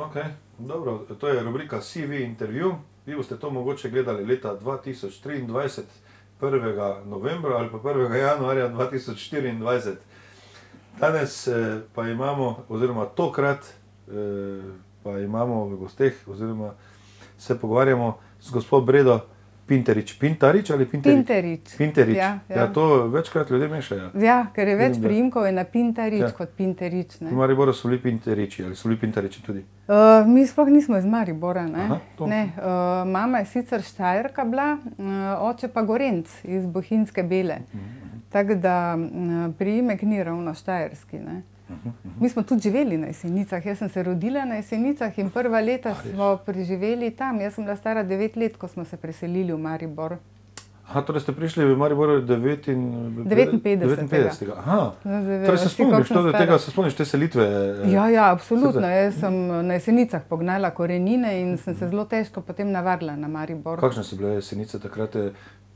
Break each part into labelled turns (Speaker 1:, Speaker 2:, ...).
Speaker 1: Ok, dobro, to je rubrika CV intervju. Vi boste to mogoče gledali leta 2023, 1. novembra ali pa 1. januarja 2024. Danes pa imamo, oziroma tokrat pa imamo v gosteh, oziroma se pogovarjamo z gospod Bredo Pinterič. Pintarič ali Pinterič?
Speaker 2: Pinterič.
Speaker 1: Pinterič.
Speaker 2: Ja.
Speaker 1: Ja, to večkrat ljudje mešajo.
Speaker 2: Ja, ker je več priimkov je na Pintarič kot Pinterič.
Speaker 1: V Mariboru so bili Pinteriči ali so bili Pintariči tudi?
Speaker 2: Mi sploh nismo iz Maribora.
Speaker 1: Aha,
Speaker 2: mama je sicer Štajerka bila, oče pa Gorenc iz Bohinjske Bele. Tako da priimek ni ravno štajerski. Mi smo tudi živeli na Jesenicah. Jaz sem se rodila na Jesenicah in prva leta smo preživeli tam. Jaz sem bila stara 9 let, ko smo se preselili v Maribor.
Speaker 1: Aha, torej ste prišli v Mariboru
Speaker 2: 59.
Speaker 1: Aha, torej se spomniš te selitve?
Speaker 2: Ja, absolutno. Jaz sem na Jesenicah pognala korenine in sem se zelo težko potem navadila na Maribor.
Speaker 1: Kakšne so bile Jesenice takrat?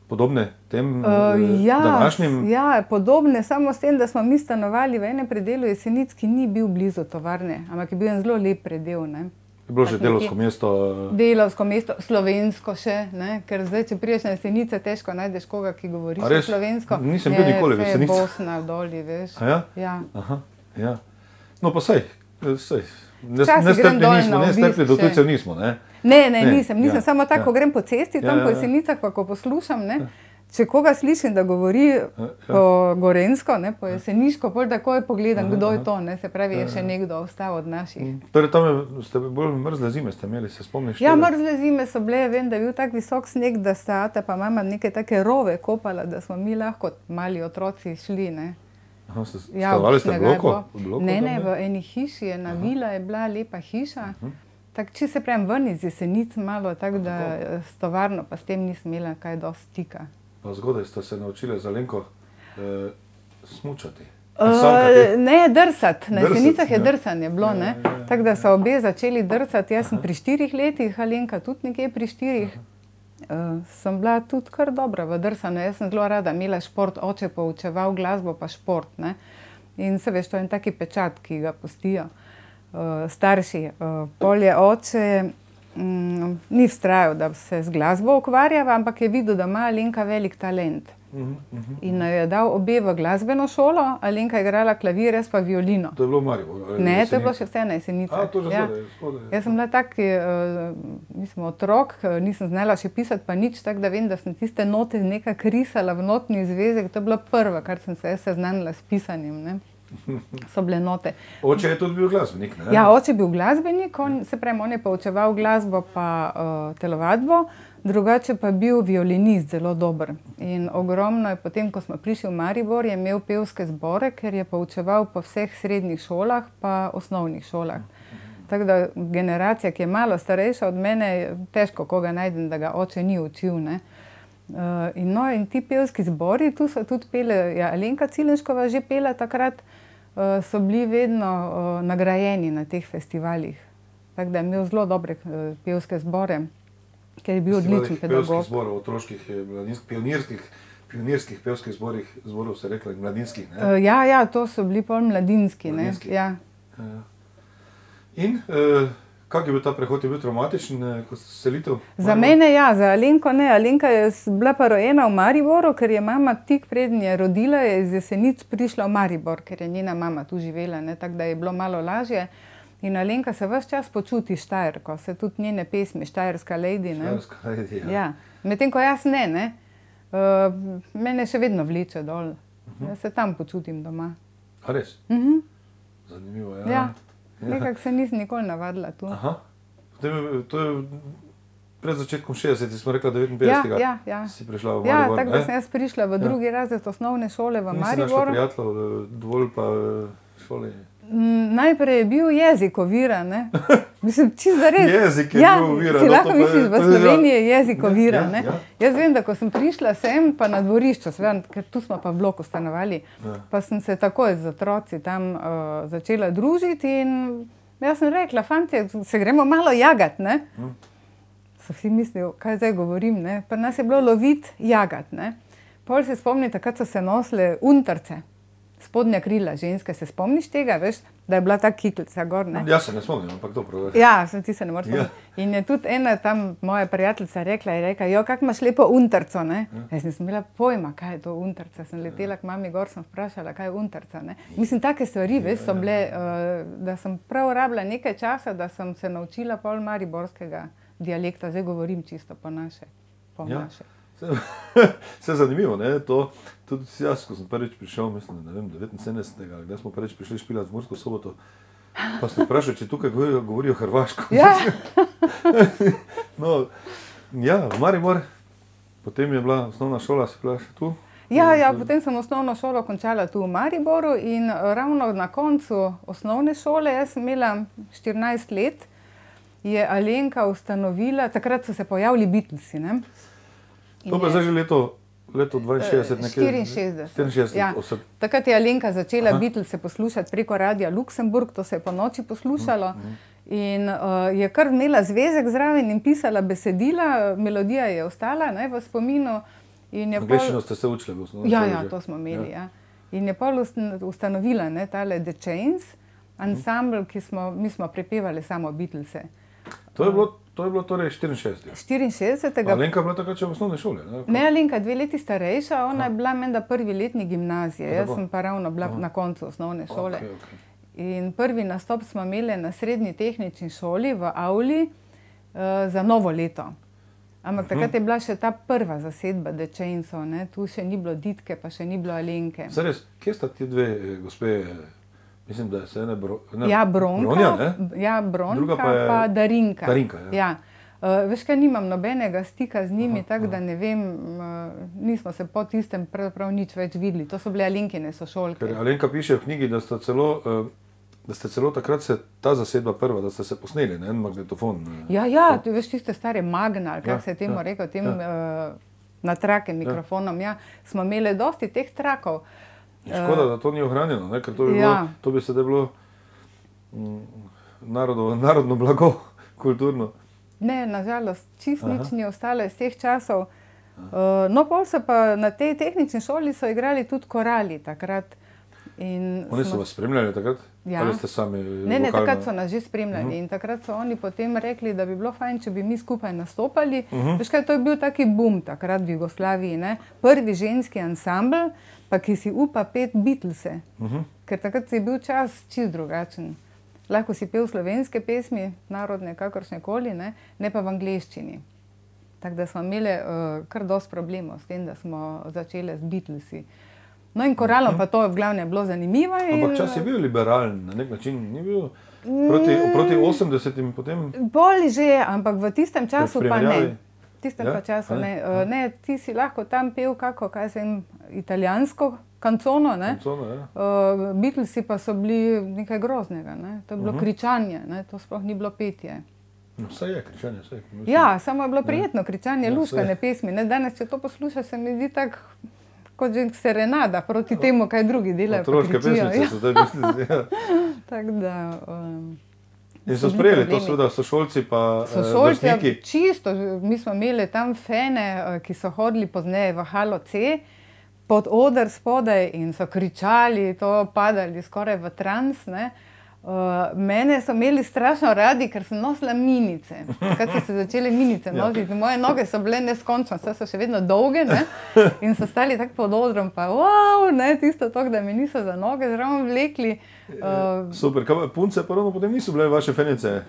Speaker 1: Podobne tem današnjim?
Speaker 2: Ja, podobne, samo s tem, da smo mi stanovali v enem predelu Jesenic, ki ni bil blizu tovarne, ampak je bil en zelo lep predel.
Speaker 1: Je bilo že delovsko mesto?
Speaker 2: Delovsko mesto, slovensko še, ker zdaj, če priješ na Jesenice, težko najdeš koga, ki govori slovensko.
Speaker 1: Nisem bil nikoli v Jesenicah.
Speaker 2: Vse je Bosna, doli, veš.
Speaker 1: A ja?
Speaker 2: Ja.
Speaker 1: Aha, ja. No pa sej. Nestrpni do tujcev nismo, ne?
Speaker 2: Ne, nisem. Samo tako, ko grem po cesti, tam po Jesenicah, pa ko poslušam, če koga slišim, da govori po gorensko, po jeseniško, potem takoj pogledam, kdo je to, se pravi, je še nekdo ostal od naših.
Speaker 1: Torej tam ste bolj mrzle zime ste imeli, se spomniš?
Speaker 2: Ja, mrzle zime so bile, vem, da je bil tak visok sneg, da sta ata pa mama neke take rove kopala, da smo mi lahko mali otroci šli,
Speaker 1: Stanovali ste v bloku?
Speaker 2: Ne, v eni hiši, ena vila je bila, lepa hiša. Tako, če se pravim ven iz Jesenic malo, tako da s tovarno pa s tem nisem imela kaj dosti stika.
Speaker 1: Pa zgodaj ste se naučili za Alenko smučati?
Speaker 2: Ne, drsati. Na Jesenicah je drsanje bilo, tako da so obe začeli drsati. Jaz sem pri 4 letih, Alenka tudi nekje pri 4. Sem bila tudi kar dobra v drsanju. Jaz sem zelo rada imela šport, oče poučeval glasbo pa šport. In se veš, to je en taki pečat, ki ga pustijo starši. Pol je oče ni vztrajal, da se z glasbo ukvarjava, ampak je videl, da ima Alenka velik talent. In je dal obe v glasbeno šolo, Alenka je igrala klavir, jaz pa violino.
Speaker 1: To je bilo v Mariboru?
Speaker 2: Ne, to je bilo še vse na Jesenicah.
Speaker 1: To že zgodaj.
Speaker 2: Jaz sem bila tak, otrok, nisem znala še pisati pa nič, tako da vem, da sem tiste note nekako risala v notni zvezek. To je bilo prvo, kar sem se seznanila s pisanjem. So bile note.
Speaker 1: Oče je tudi bil glasbenik, ne?
Speaker 2: Ja, oče je bil glasbenik, on je poučeval glasbo pa telovadbo, drugače pa bil violinist, zelo dober. In ogromno je potem, ko smo prišli v Maribor, je imel pevske zbore, ker je poučeval po vseh srednjih šolah pa osnovnih šolah. Tako da generacija, ki je malo starejša od mene, težko koga najdem, da ga oče ni učil, In ti pevski zbori, tu so tudi pele, Alenka Cilenškova že pela takrat, so bili vedno nagrajeni na teh festivalih. Tako da je imel zelo dobre pevske zbore, ker je bil odličen pedagog.
Speaker 1: Pevskih zborov, otroških, pionirskih pevskih zborov se rekla, mladinskih, ne?
Speaker 2: Ja, to so bili pol mladinski,
Speaker 1: In kak je bil ta prehod? Je bil traumatičen, ko ste selitev?
Speaker 2: Za mene ja, za Alenko ne. Alenka je bila pa rojena v Mariboru, ker je mama tik preden je rodila, je iz Jesenic prišla v Maribor, ker je njena mama tu živela, tako da je bilo malo lažje. In Alenka se ves čas počuti Štajerko, se tudi njene pesmi, Štajerska lady.
Speaker 1: Štajerska lady,
Speaker 2: ja. Medtem ko jaz ne. Mene še vedno vleče dol. Jaz se tam počutim doma.
Speaker 1: A res? Zanimivo, ja.
Speaker 2: Ja. Nekako se nisem nikoli navadila tu.
Speaker 1: Aha. To je pred začetkom 60, smo rekla 59. Si prišla v Maribor.
Speaker 2: Ja, tako da sem jaz prišla v drugi razred osnovne šole v Mariboru.
Speaker 1: Nisi našla prijateljev, dovolj pa šole?
Speaker 2: Najprej je bil jezik oviran, Mislim, čisto zares.
Speaker 1: Jezik je bil oviran.
Speaker 2: Si lahko misliš, v Sloveniji je jezik oviran, Jaz vem, da ko sem prišla sem, pa na dvorišču, ker tu smo pa v bloku stanovali, pa sem se takoj z otroci tam začela družiti in jaz sem rekla, fantje, se gremo malo jagat, So vsi mislili, kaj zdaj govorim, Pa nas je bilo loviti jagat, Pol se spomnim, takrat so se nosile untarce. spodnja krila ženske. Se spomniš tega, veš, da je bila ta kiklica gor, ne?
Speaker 1: Jaz se ne spomnim, ampak to pravi.
Speaker 2: Ja, ti se ne moreš spomniti. In je tudi ena tam moja prijateljica rekla, jo, kak imaš lepo unterco, ne? Jaz nisem imela pojma, kaj je to unterca. Sem letela k mami gor, sem vprašala, kaj je unterca, ne? Mislim, take stvari, veš, so bile, da sem prav rabila nekaj časa, da sem se naučila pol mariborskega dialekta. Zdaj govorim čisto po naše.
Speaker 1: Vse zanimivo, ne, to tudi jaz, ko sem prvič prišel, mislim, ne vem, 79. kdaj smo prvič prišli špilat v Mursko Soboto, pa sem vprašal, če tukaj govorijo hrvaško.
Speaker 2: Ja.
Speaker 1: No, ja, v Maribor, potem je bila osnovna šola, si bila še tu?
Speaker 2: Ja, potem sem osnovno šolo končala tu v Mariboru in ravno na koncu osnovne šole, jaz sem imela 14 let, je Alenka ustanovila, takrat so se pojavili Beatlesi, ne?
Speaker 1: To pa je zdaj že leto 62 nekje?
Speaker 2: 64. Ja. Takrat je Alenka začela Beatlese poslušati preko radia Luksemburg, to se je po noči poslušalo. In je kar imela zvezek zraven in pisala besedila, melodija je ostala, ne, v spominu.
Speaker 1: Angleščino ste se učili v osnovni šoli?
Speaker 2: Ja, to smo imeli, ja. In je pol ustanovila, ne, tale The Chains, ansambl, mi smo prepevali samo Beatlese.
Speaker 1: To je bilo torej 64.
Speaker 2: 64.
Speaker 1: Alenka je bila takrat še v osnovni šoli, ne?
Speaker 2: Ne, Alenka, 2 leti starejša, ona je bila menda prvi letni gimnazije, jaz sem pa ravno bila na koncu osnovne šole. In prvi nastop smo imeli na srednji tehnični šoli v avli za novo leto. Ampak takrat je bila še ta prva zasedba The Chainsov, ne, tu še ni bilo Ditke, pa še ni bilo Alenke.
Speaker 1: Saj res, kje sta ti dve gospe? Mislim, da se ene Bronja, ne?
Speaker 2: Ja, Bronka pa Darinka.
Speaker 1: Darinka, ja.
Speaker 2: Veš kaj, nimam nobenega stika z njimi, tako da ne vem, nismo se po tistem pravzaprav nič več videli. To so bile Alenkine sošolke.
Speaker 1: Ker Alenka piše v knjigi, da ste celo takrat se ta zasedba prva, da ste se posneli, ne, en magnetofon.
Speaker 2: Ja, veš tiste stare Magna, ali kak se je temu rekel, tem na trake mikrofonom, ja, smo imeli dosti teh trakov.
Speaker 1: Škoda, da to ni ohranjeno, ne? Ker to bi se da bilo narodno blago, kulturno.
Speaker 2: Ne, nažalost, čist nič ni ostalo iz teh časov. No, pol so pa na tej tehnični šoli so igrali tudi korali takrat.
Speaker 1: Oni so vas spremljali takrat?
Speaker 2: Ja.
Speaker 1: Ali ste sami vokalno?
Speaker 2: Ne, takrat so nas že spremljali in takrat so oni potem rekli, da bi bilo fajn, če bi mi skupaj nastopali. Veš kaj, to je bil taki boom takrat v Jugoslaviji, ne? Prvi ženski ansambl, pa ki si upa peti Beatlese. Ker takrat je bil čas čist drugačen. Lahko si pel slovenske pesmi, narodne, kakršnekoli, ne pa v angleščini. Tako da smo imeli kar dosti problemov s tem, da smo začeli z Beatlesi. No in koralom pa to v glavnem je bilo zanimivo.
Speaker 1: Ampak čas je bil liberalen, na nek način ni bil proti 80-im potem?
Speaker 2: Bolj že, ampak v tistem času pa ne. V tistem pa času ne. Ne, ti si lahko tam pel kako, kaj se jim, italijansko kancono, ne? Beatlesi pa so bili nekaj groznega, ne? To je bilo kričanje, ne? To sploh ni bilo petje.
Speaker 1: No, saj je kričanje, saj.
Speaker 2: Ja, samo je bilo prijetno kričanje, luškane pesmi, ne? Danes, če to poslušaš, se mi zdi tak kot že serenada proti temu, kaj drugi delajo, pa kričijo.
Speaker 1: Otroške pesmice so zdaj mislili, ja.
Speaker 2: Tako da...
Speaker 1: In so sprejeli to seveda sošolci pa vrstniki?
Speaker 2: Čisto, mi smo imeli tam fene, ki so hodili pozneje v Halo C, pod oder spodaj in so kričali, to padali skoraj v trans, ne. Mene so imeli strašno radi, ker sem nosila minice. Takrat so se začele minice nositi. Moje noge so bile neskončno, saj so še vedno dolge, ne. In so stali tako pod odrom, pa wow, ne, tisto tok, da me niso za noge zraven vlekli.
Speaker 1: Super, kaj punce pa ravno potem niso bile vaše fenice?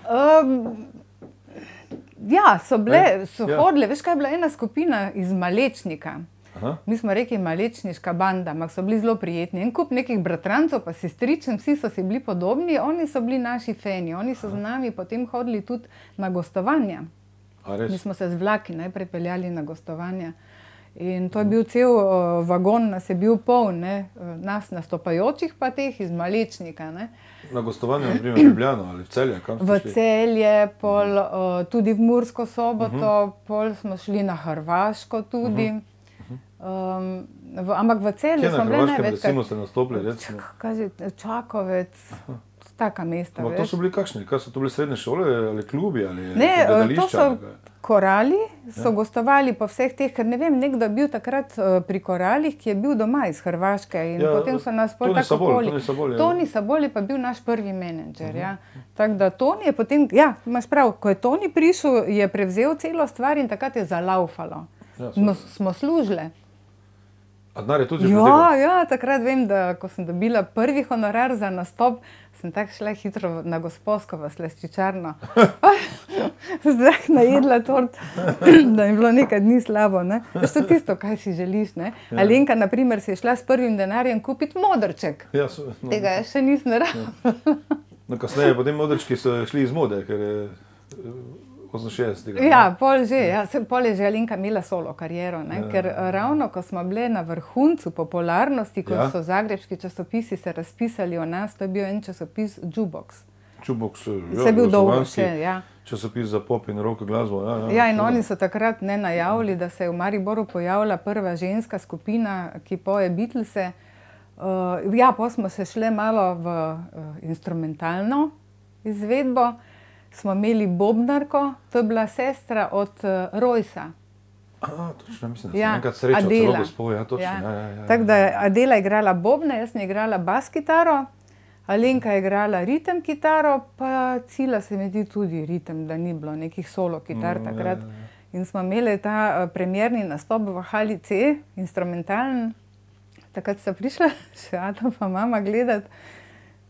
Speaker 2: Ja, so bile, so hodile, veš kaj je bila ena skupina iz Malečnika. Mi smo rekli malečniška banda, ampak so bili zelo prijetni. En kup nekih bratrancov pa sestričen, vsi so si bili podobni, oni so bili naši feni. Oni so z nami potem hodili tudi na gostovanja. Mi smo se z vlaki najprej peljali na gostovanja. In to je bil cel vagon, nas je bil poln, ne, nas nastopajočih pa teh iz Malečnika, ne.
Speaker 1: Na gostovanje, na primer, v Ljubljano ali v Celje?
Speaker 2: V Celje, pol tudi v Mursko Soboto, pol smo šli na Hrvaško tudi. Ampak v Celju smo bile največkrat.
Speaker 1: Kje na Hrvaškem recimo ste nastopili, recimo?
Speaker 2: Čakovec, taka mesta.
Speaker 1: To so bili kakšni? Kaj so to bili srednje šole ali klubi ali
Speaker 2: Ne,
Speaker 1: gledališča?
Speaker 2: to so korali, so gostovali po vseh teh, ker ne vem, nekdo je bil takrat pri koralih, ki je bil doma iz Hrvaške in potem so nas pol tako okoli. Toni Sabol je pa bil naš prvi menedžer, ja. Tako da Toni je potem, ja, imaš prav, ko je Toni prišel, je prevzel celo stvar in takrat je zalaufalo. Smo služile.
Speaker 1: A denar je tudi že pretekel?
Speaker 2: Ja, takrat vem, da ko sem dobila prvi honorar za nastop, sem tako šla hitro na Gosposko v slaščičarno. Zdaj najedla tort, da je bilo nekaj dni slabo, ne. Veš to tisto, kaj si želiš, ne. Alenka, na primer, si je šla s prvim denarjem kupiti modrček. Tega jaz še nisem rabila.
Speaker 1: No, kasneje potem modrčki so šli iz mode, ker je 68.
Speaker 2: Ja, pol je že Alenka imela solo kariero, ne? Ker ravno, ko smo bile na vrhuncu popularnosti, ko so zagrebški časopisi se razpisali o nas, to je bil en časopis Jukebox.
Speaker 1: Jukebox,
Speaker 2: je bil dolgo še, ja.
Speaker 1: Časopis za pop in rock glasbo.
Speaker 2: Ja, in oni so takrat najavili, da se je v Mariboru pojavila prva ženska skupina, ki poje Beatlese. Ja, pa smo se šle malo v instrumentalno izvedbo. Smo imeli bobnarko, to je bila sestra od Rojsa.
Speaker 1: Točno, mislim, da sem enkrat srečal celo gospo, ja, točno.
Speaker 2: Tako da je Adela igrala bobne, jaz sem igrala bas kitaro, Alenka je igrala ritem kitaro, pa Cila se mi zdi tudi ritem, da ni bilo nekih solo kitar takrat. In smo imeli ta premierni nastop v Hali C, instrumentalen. Takrat sta prišla še Ata pa mama gledati.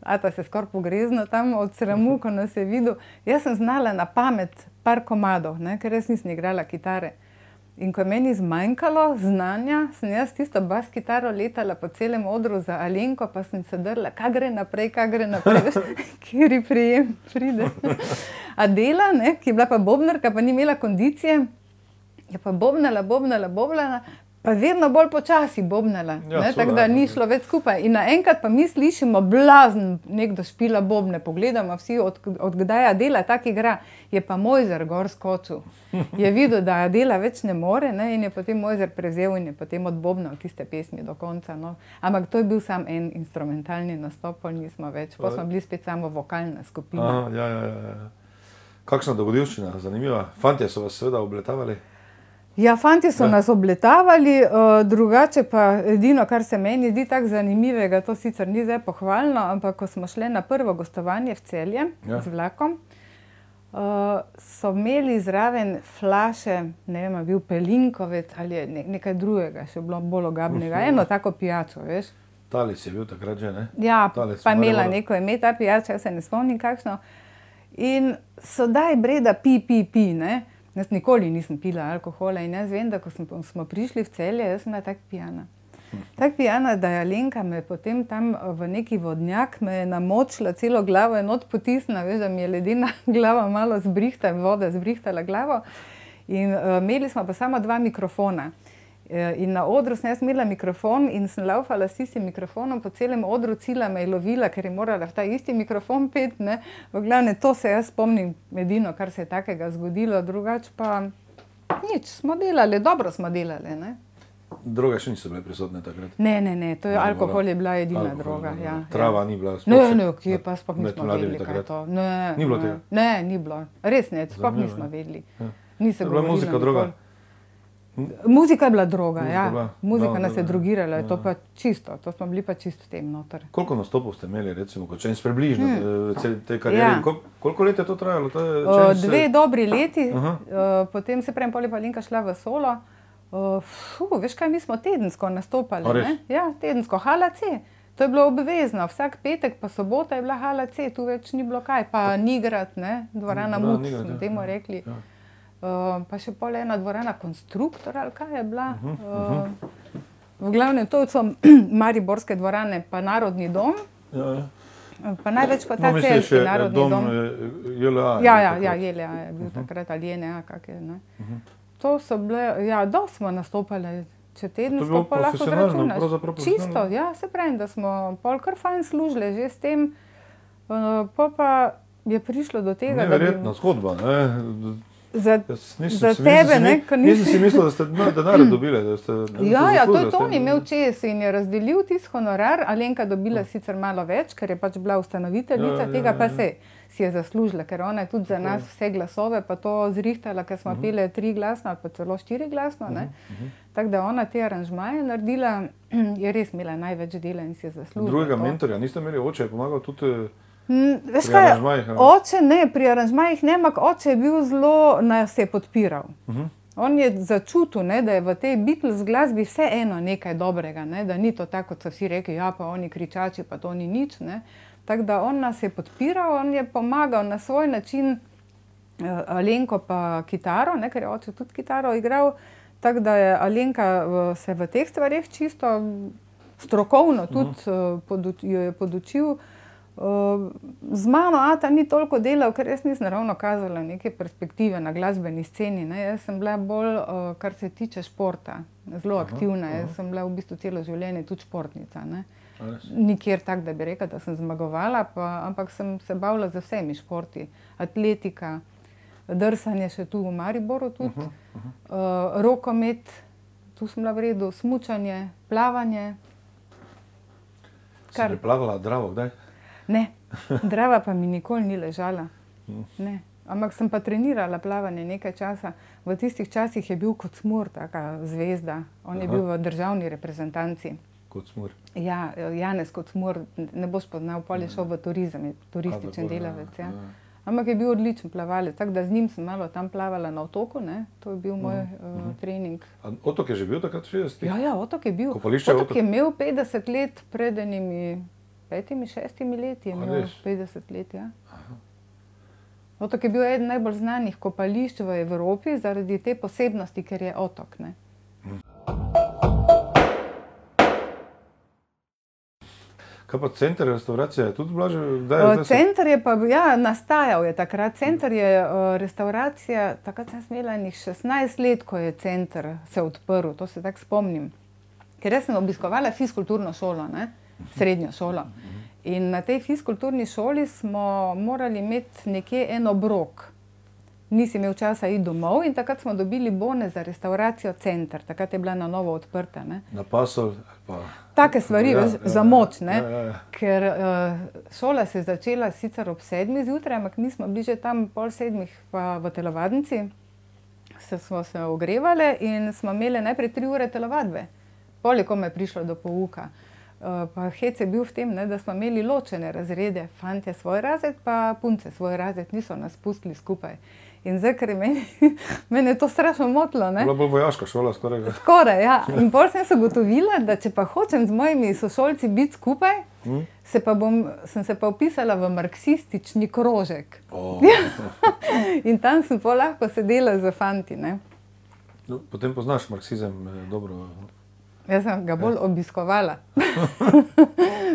Speaker 2: Ata se skoraj pogrezno tam od sramu, ko nas je videl. Jaz sem znala na pamet par komadov, ne, ker jaz nisem igrala kitare. In ko je meni zmanjkalo znanja, sem jaz tisto bas kitaro letala po celem odru za Alenko, pa sem se drla, kaj gre naprej, kjeri prijem pride. Adela, ne, ki je bila pa bobnarka, pa ni imela kondicije, je pa bobnala, pa vedno bolj počasi bobnala, tako da ni šlo več skupaj. In naenkrat pa mi slišimo blazen, nekdo špila bobne, pogledamo vsi, od kdaj Adela tak igra, je pa Mojzer gor skočil. Je videl, da Adela več ne more, ne, in je potem Mojzer prevzel in je potem odbobnal tiste pesmi do konca. No. Ampak to je bil sam en instrumentalni nastop, pol nismo več, pa smo bili spet samo vokalna skupina.
Speaker 1: Ja. Kakšna dogodivščina, zanimiva. Fantje so vas seveda obletavali?
Speaker 2: Ja, fantje so nas obletavali, drugače pa edino, kar se meni zdi tako zanimivega, to sicer ni zdaj pohvalno, ampak ko smo šli na prvo gostovanje v Celje z vlakom, so imeli zraven flaše, ne vem, bil Pelinkovec ali nekaj drugega, še bilo bolj ogabnega, eno tako pijačo, veš.
Speaker 1: Talis je bil takrat že, ne?
Speaker 2: Ja, pa imela neko ime ta pijača, jaz se ne spomnim kakšno. In so daj Breda pi, ne? Jaz nikoli nisem pila alkohola in jaz vem, da ko smo prišli v Celje, jaz sem bila tako pijana. Tako pijana, da je Alenka me potem tam v neki vodnjak me je namočila celo glavo in not potisnila, veš, da mi je ledena glava malo voda zbrihtala glavo. In imeli smo pa samo 2 mikrofona. In na odru sem jaz imela mikrofon in sem laufala s tistim mikrofonom po celem odru, Cila me je lovila, ker je morala v ta isti mikrofon pet, ne. V glavnem, to se jaz spomnim edino, kar se je takega zgodilo, drugače pa nič, smo delali, dobro smo delali, ne.
Speaker 1: Droge še niso bile prisotne takrat?
Speaker 2: Ne, to je alkohol je bila edina droga, ja.
Speaker 1: Trava ni bila?
Speaker 2: Ne, kje pa sploh nismo vedeli, kaj je to.
Speaker 1: Ni bilo tega?
Speaker 2: Ne, ni bilo, res ne, sploh nismo vedeli. Ni se govorilo.
Speaker 1: Muzika droga?
Speaker 2: Muzika je bila droga, ja. Muzika nas je drogirala, to pa čisto, to smo bili pa čisto v tem noter.
Speaker 1: Koliko nastopov ste imeli, recimo, kot če približno te karieri? Koliko let je to trajalo?
Speaker 2: 2 dobri leti, potem se prej pa Alenka šla v solo. Veš kaj, mi smo tedensko nastopali, ne? Ja, tedensko, Hala C. To je bilo obvezno, vsak petek pa sobota je bila Hala C, tu več ni bilo kaj, pa Nigrad, ne, dvorana Muc, smo temu rekli. Pa še pol ena dvorana Konstruktor, ali kaj je bila. V glavnem, to so mariborske dvorane, pa Narodni dom. Pa največ pa ta celjski Narodni dom.
Speaker 1: JLA.
Speaker 2: Ja, JLA je bil takrat, ali JNA, kak je, ne. To so bile, ja, dosti smo nastopali, če tedensko pa lahko zračunaš. Čisto, ja, se pravim, da smo pol kar fajn služili že s tem. Pa je prišlo do tega, da bi...
Speaker 1: Neverjetna zgodba, ne?
Speaker 2: za tebe, ne?
Speaker 1: Nisem si mislil, da ste denar dobili.
Speaker 2: Ja, to je to, on imel čez in je razdelil tisti honorar, Alenka dobila sicer malo več, ker je pač bila ustanoviteljica tega, pa si je zaslužila, ker ona je tudi za nas vse glasove pa to zrihtala, ker smo pele 3 glasno ali pa celo 4 glasno, ne. Tako da ona te aranžmaje naredila, je res imela največ dela in si je zaslužila.
Speaker 1: Drugega mentorja niste imeli, oče je pomagal tudi
Speaker 2: veš
Speaker 1: pri
Speaker 2: kaj,
Speaker 1: aranžmajih?
Speaker 2: oče ne, pri aranžmajih ne, ampak oče je bil zelo, nas je podpiral. On je začutil, ne, da je v tej Beatles glasbi vse eno nekaj dobrega, ne, da ni to tako, kot so vsi rekli, ja, pa oni kričači, pa to ni nič, ne. Tako da on nas je podpiral, on je pomagal na svoj način, Alenko pa kitaro, ne, ker je oče tudi kitaro igral, tako da je Alenka se v teh stvareh čisto strokovno tudi jo je podučil. Z mano Ata ni toliko delal, ker jaz nisem ravno kazala neke perspektive na glasbeni sceni, ne. Jaz sem bila bolj, kar se tiče športa, zelo aktivna. Jaz sem bila v bistvu celo življenje tudi športnica, ne. Nikjer tako, da bi rekla, da sem zmagovala, ampak sem se bavila z vsemi športi. Atletika, drsanje še tu v Mariboru tudi, rokomet, tu sem bila v redu, smučanje, plavanje.
Speaker 1: Si preplavala Dravo, kdaj?
Speaker 2: Ne, Drava pa mi nikoli ni ležala. Ne. Ampak sem pa trenirala plavanje nekaj časa. V tistih časih je bil Kocmur taka zvezda. On je bil v državni reprezentanci.
Speaker 1: Kocmur.
Speaker 2: Ja, Janez Kocmur, ne boš poznal, pol je šel v turizem, je turističen delavec, ja. Ampak je bil odličen plavalec, tako da z njim sem malo tam plavala na otoku, ne. To je bil moj trening.
Speaker 1: A otok je že bil takrat 60?
Speaker 2: Ja, otok je bil.
Speaker 1: Kopališče
Speaker 2: Otok je imel 50 let pred enimi 5-6 leti je imel 50 let, ja. Otok je bil eden najbolj znanih kopališč v Evropi zaradi te posebnosti, ker je otok, ne.
Speaker 1: Kaj pa center restavracije je tudi bila že?
Speaker 2: Center je pa, ja, nastajal je takrat. Center je restavracija, takrat sem imela enih 16 let, ko je center se odprl, to se tako spomnim. Ker jaz sem obiskovala fiskulturno šolo, ne. Srednjo šolo. In na tej fiskulturni šoli smo morali imeti nekje en obrok. Nisi imel časa iti domov in takrat smo dobili bone za restavracijo Center. Takrat je bila na novo odprta, ne.
Speaker 1: Na Pasol pa...
Speaker 2: Take stvari, za moč, ne. Ker šola se je začela sicer ob 7 zjutraj, ampak mi smo bili že tam pol 7 pa v telovadnici. Smo se ogrevali in smo imeli najprej 3 ure telovadbe. Pol je komaj prišlo do pouka. Pa hec je bil v tem, ne, da smo imeli ločene razrede, fantje svoj razred, pa punce svoj razred, niso nas pustili skupaj. In zdaj, ker mene je to strašno motilo, ne.
Speaker 1: Bila bolj vojaška šola skoraj.
Speaker 2: Skoraj, ja. In pol sem se ugotovila, da če pa hočem z mojimi sošolci biti skupaj, sem se pa vpisala v marksistični krožek. In tam sem pol lahko sedela z fanti, ne.
Speaker 1: Potem poznaš marksizem dobro.
Speaker 2: Jaz sem ga bolj obiskovala.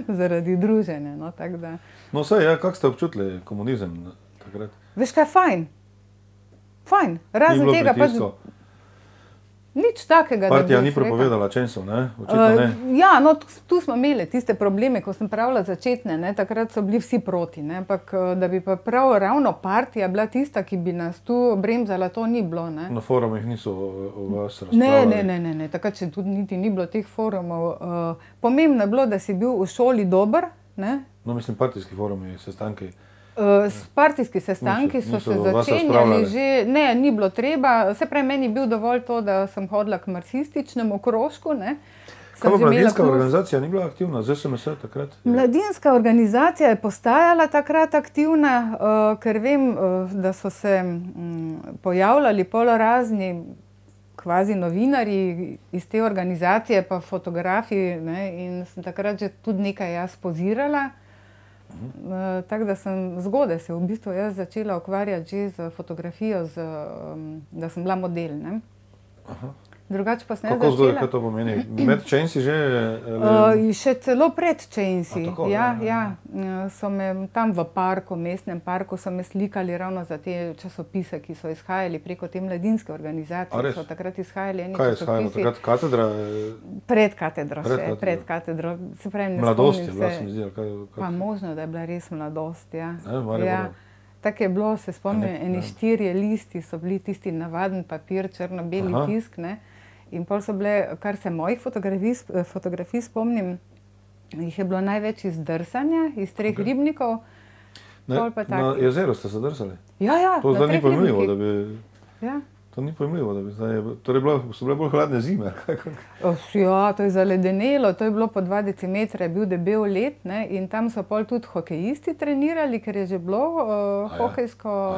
Speaker 2: Zaradi druženja, no, tako da.
Speaker 1: No, saj, ja, kako ste občutili komunizem takrat?
Speaker 2: Veš kaj, fajn. Fajn. Razen tega pač... Nič takega, da bi
Speaker 1: Partija ni propovedala čensov, ne? Očitno ne.
Speaker 2: Ja, no, tu smo imeli tiste probleme, ko sem pravila začetne, ne, takrat so bili vsi proti, ne, ampak da bi pa prav ravno partija bila tista, ki bi nas tu bremzala, to ni bilo, ne.
Speaker 1: Na forumih niso o vas razpravljali?
Speaker 2: Ne, takrat še tudi niti ni bilo teh forumov. Pomembno je bilo, da si bil v šoli dober, ne.
Speaker 1: No, mislim, partijski forumi, sestanki.
Speaker 2: Partijski sestanki so se začenjali že, ne, ni bilo treba, se pravi, meni je bil dovolj to, da sem hodila k marksističnemu krožku, ne.
Speaker 1: Kaj pa mladinska organizacija ni bila aktivna, ZSMS takrat?
Speaker 2: Mladinska organizacija je postajala takrat aktivna, ker vem, da so se pojavljali razni kvazi novinarji iz te organizacije, pa fotografi, ne, in sem takrat že tudi nekaj jaz pozirala. Tako da sem zgodaj se v bistvu jaz začela ukvarjati že z fotografijo, da sem bila model, ne. Drugače pa sem jaz začela...
Speaker 1: Kako zgodaj, kaj to pomeni? Med čensi že...
Speaker 2: Še celo pred čensi.
Speaker 1: Tako,
Speaker 2: ja. So me tam v parku, mestnem parku, so me slikali ravno za te časopise, ki so izhajali preko te mladinske organizacije. So takrat izhajali eni časopisi.
Speaker 1: Kaj je izhajalo takrat? Katedra?
Speaker 2: Pred katedro še, pred katedro. Se pravi, ne
Speaker 1: Mladost je
Speaker 2: spomnim
Speaker 1: bila,
Speaker 2: se.
Speaker 1: se mi zdi, ali kaj?
Speaker 2: Pa možno, da je bila res mladost, ja.
Speaker 1: Ne, Mariboru.
Speaker 2: Tako je bilo, se spomnim, eni 4 listi so bili tisti navaden papir, črno-beli tisk, ne. In pol so bile, kar se mojih fotografij spomnim, jih je bilo največ iz drsanja, iz 3 ribnikov.
Speaker 1: Na jezeru ste se drsali?
Speaker 2: Ja,
Speaker 1: to zdaj
Speaker 2: na 3
Speaker 1: ni pojmljivo,
Speaker 2: ribnikih.
Speaker 1: da bi...
Speaker 2: Ja.
Speaker 1: To ni pojmljivo, da bi zdaj... Torej so bile bolj hladne zime.
Speaker 2: Ja, to je zaledenelo, to je bilo po 2 decimetra, je bil debel led, ne, in tam so pol tudi hokejisti trenirali, ker je že bilo hokejsko,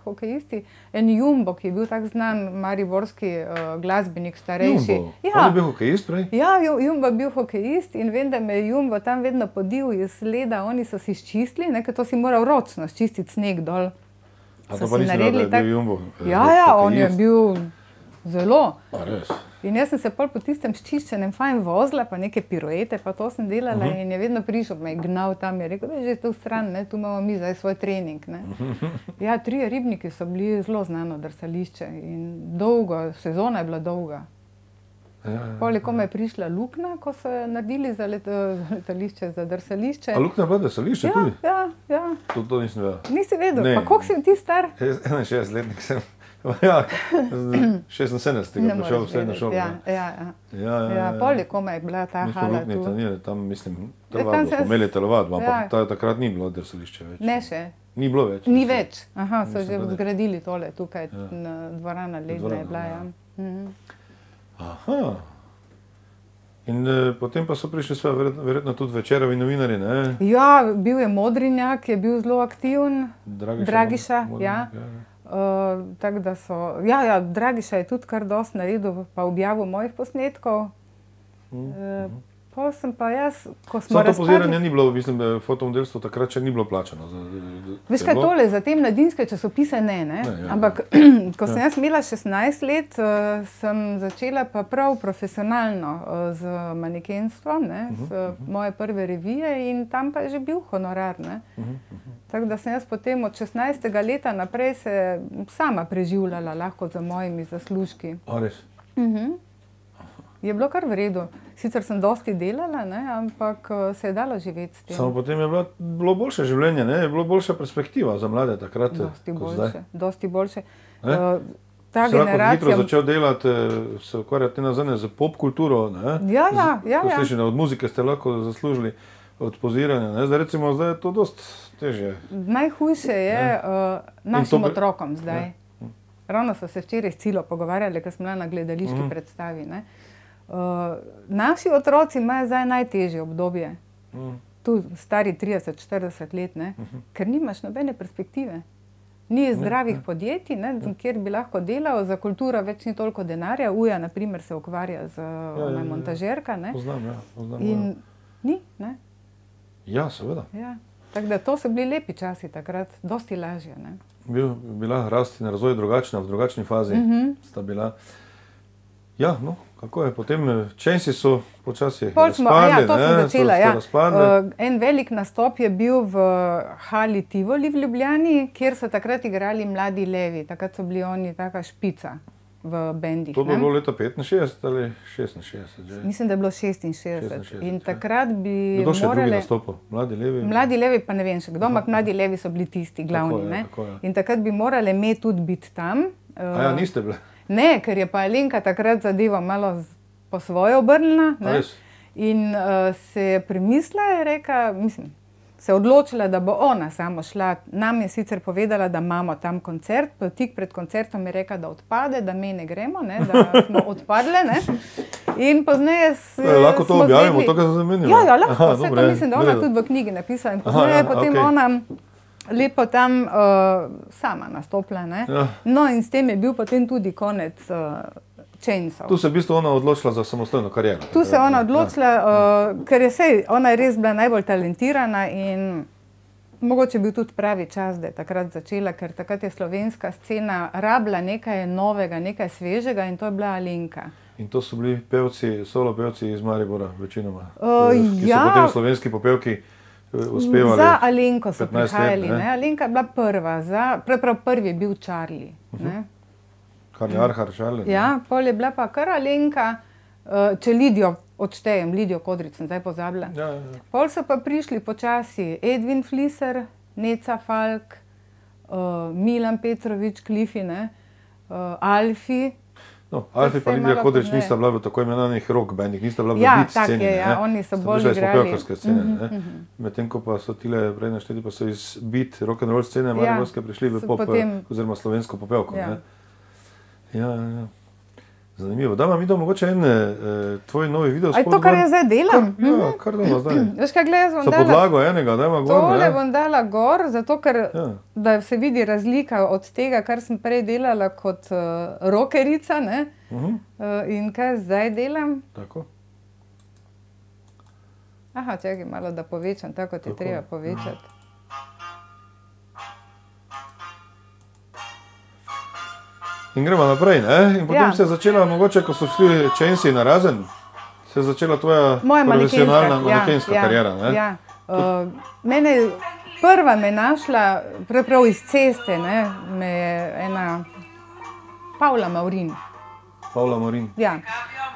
Speaker 2: hokejisti. En Jumbo, ki je bil tak znan mariborski glasbenik, starejši.
Speaker 1: Jumbo? On je bil hokejist prej?
Speaker 2: Ja, Jumbo je bil hokejist in vem, da me je Jumbo tam vedno podil iz leda, oni so si sčistili, ne, ker to si moral ročno sčistiti sneg dol.
Speaker 1: A to pa nisem vedel, da je bil Jumbo?
Speaker 2: Ja, on je bil zelo.
Speaker 1: A res?
Speaker 2: In jaz sem se pol po tistem sčiščenem fajn vozila, pa neke piruete, pa to sem delala in je vedno prišel, me je gnal tam, je rekel, da je že tu stran, ne, tu imamo mi zdaj svoj trening, ne. Ja, 3 ribniki so bili zelo znano drsališče in dolgo, sezona je bila dolga. Pol je komaj prišla luknja, ko so naredili za letališče, za drsališče.
Speaker 1: A luknja je bila drsališče tudi?
Speaker 2: Ja.
Speaker 1: To nisem vedel.
Speaker 2: Nisi vedel? Pa koliko si ti star?
Speaker 1: 61-letnik sem. Ja, 76. počel v srednjo šolo.
Speaker 2: Ja, pol je komaj bila ta hala tu.
Speaker 1: Mi smo luknji, tam mislim, telovadbo, smo imeli telovadbo, ampak takrat ni bilo drsališče več.
Speaker 2: Ne še.
Speaker 1: Ni bilo več.
Speaker 2: Ni več. Aha, so že zgradili tole tukaj, dvorana ledna je bila, ja.
Speaker 1: Aha. In potem pa so prišli verjetno tudi Večerovi novinarji, ne?
Speaker 2: Ja, bil je Modrinjak, ki je bil zelo aktiven. Dragiša, ja. Tako da so, Dragiša je tudi kar dosti naredil, pa objavil mojih posnetkov. Pol sem pa jaz, ko smo
Speaker 1: razpravili... Samo to poziranje ni bilo, mislim, fotomodelstvo takrat še ni bilo plačano.
Speaker 2: Veš kaj tole, za te mladinske časopise ne. Ampak, ko sem jaz imela 16 let, sem začela pa prav profesionalno z manekenstvom, z moje prve revije in tam pa je že bil honorar, ne. Tako da sem jaz potem od 16. leta naprej se sama preživljala lahko za mojimi zaslužki.
Speaker 1: A res?
Speaker 2: Je bilo kar v redu. Sicer sem dosti delala, ne, ampak se je dalo živeti s tem.
Speaker 1: Samo potem je bilo boljše življenje, ne? Je bilo boljša perspektiva za mlade takrat, kot zdaj.
Speaker 2: Dosti boljše.
Speaker 1: Ta generacija... hitro začel delati, se ukvarjati nazadnje z pop kulturo, ne?
Speaker 2: Ja.
Speaker 1: Od muzike ste lahko zaslužili, od poziranja, ne? Zdaj recimo, zdaj je to dosti težje.
Speaker 2: Najhujše je našim otrokom zdaj. Ravno so se včeraj s Cilo pogovarjali, ko smo bila na gledališki predstavi, ne? Naši otroci imajo zdaj najtežje obdobje, tu stari 30-40 let, ne? Ker nimaš nobene perspektive. Ni zdravih podjetij, ne? Kjer bi lahko delal, za kulturo več ni toliko denarja, Uja na primer se ukvarja z montažerka, ne?
Speaker 1: Poznam.
Speaker 2: In ni, ne?
Speaker 1: Ja, seveda.
Speaker 2: Tako da to so bili lepi časi takrat, dosti lažje, ne?
Speaker 1: Bila rast in razvoj drugačna, v drugačni fazi sta bila. Ja, no, kako je potem, Chainsi so počasi razpadli,
Speaker 2: to sem začela, ja. En velik nastop je bil v hali Tivoli v Ljubljani, kjer so takrat igrali Mladi levi, takrat so bili oni taka špica v bendih.
Speaker 1: To bi bilo leta 65 ali 66 že?
Speaker 2: Mislim, da je bilo 66. In takrat bi morali...
Speaker 1: Kdo še drugi nastopil? Mladi levi?
Speaker 2: Mladi levi pa ne vem še kdo, ampak Mladi levi so bili tisti glavni, ne? In takrat bi morali me tudi biti tam.
Speaker 1: A ja, niste bile?
Speaker 2: Ne, ker je pa Alenka takrat zadeva malo po svoje obrnila, ne? In se je premislila, je rekla, mislim, se je odločila, da bo ona samo šla. Nam je sicer povedala, da imamo tam koncert, pa tik pred koncertom je rekla, da odpade, da me ne gremo, ne? Da smo odpadle, ne? In pozneje
Speaker 1: lahko to objavimo, to, kar se zamenjamo?
Speaker 2: Ja, lahko, vse to mislim, da ona tudi v knjigi napisala. In pozneje je potem ona lepo tam sama nastopila, ne? No, in s tem je bil potem tudi konec Chainsov.
Speaker 1: Tu se je v bistvu ona odločila za samostojno kariero.
Speaker 2: Tu se je ona odločila, ker ona je res bila najbolj talentirana in mogoče bil tudi pravi čas, da je takrat začela, ker takrat je slovenska scena rabila nekaj novega, nekaj svežega in to je bila Alenka.
Speaker 1: In to so bili pevci, solo pevci iz Maribora večinoma, ki so potem slovenski popevki uspevali.
Speaker 2: Za Alenko so prihajali, ne? Alenka je bila prva, prav prvi je bil Charlie, ne?
Speaker 1: Karli Arhar, Charlie.
Speaker 2: Ja, pol je bila pa kar Alenka, če Lidijo odštejem, Lidijo Kodric sem zdaj pozabila. Pol so pa prišli počasi Edvin Fliser, Neca Falk, Milan Petrovič, Klifi, Alfi.
Speaker 1: No, Alfi pa Lidija Kodrič nista bila v tako imenovanih rock bandih, nista bila v beat sceni.
Speaker 2: Ja, oni so bolj igrali.
Speaker 1: Medtem ko pa so tile prej našteti, pa so iz beat rock'n'roll scene mariborske prišli v pop, oziroma slovensko popevko. Ja. Zanimivo. Dama mi to mogoče tvoj novi video spod.
Speaker 2: To, kar jaz zdaj delam?
Speaker 1: Ja, kar doma zdaj.
Speaker 2: Veš kaj, gledaj,
Speaker 1: so podlago enega, dajma gor.
Speaker 2: Tole bom dala gor, zato ker da se vidi razlika od tega, kar sem prej delala kot rockerica, in kaj zdaj delam.
Speaker 1: Tako.
Speaker 2: Aha, čakaj malo, da povečam, tako ti treba povečati.
Speaker 1: In gremo naprej, in potem se je začela, mogoče, ko so šli Chainsi na razen, se je začela tvoja profesionalna manekenska karijera,
Speaker 2: Ja. Mene prva me našla, prav iz ceste, me je ena Pavla Maurin.
Speaker 1: Pavla Maurin.
Speaker 2: Ja.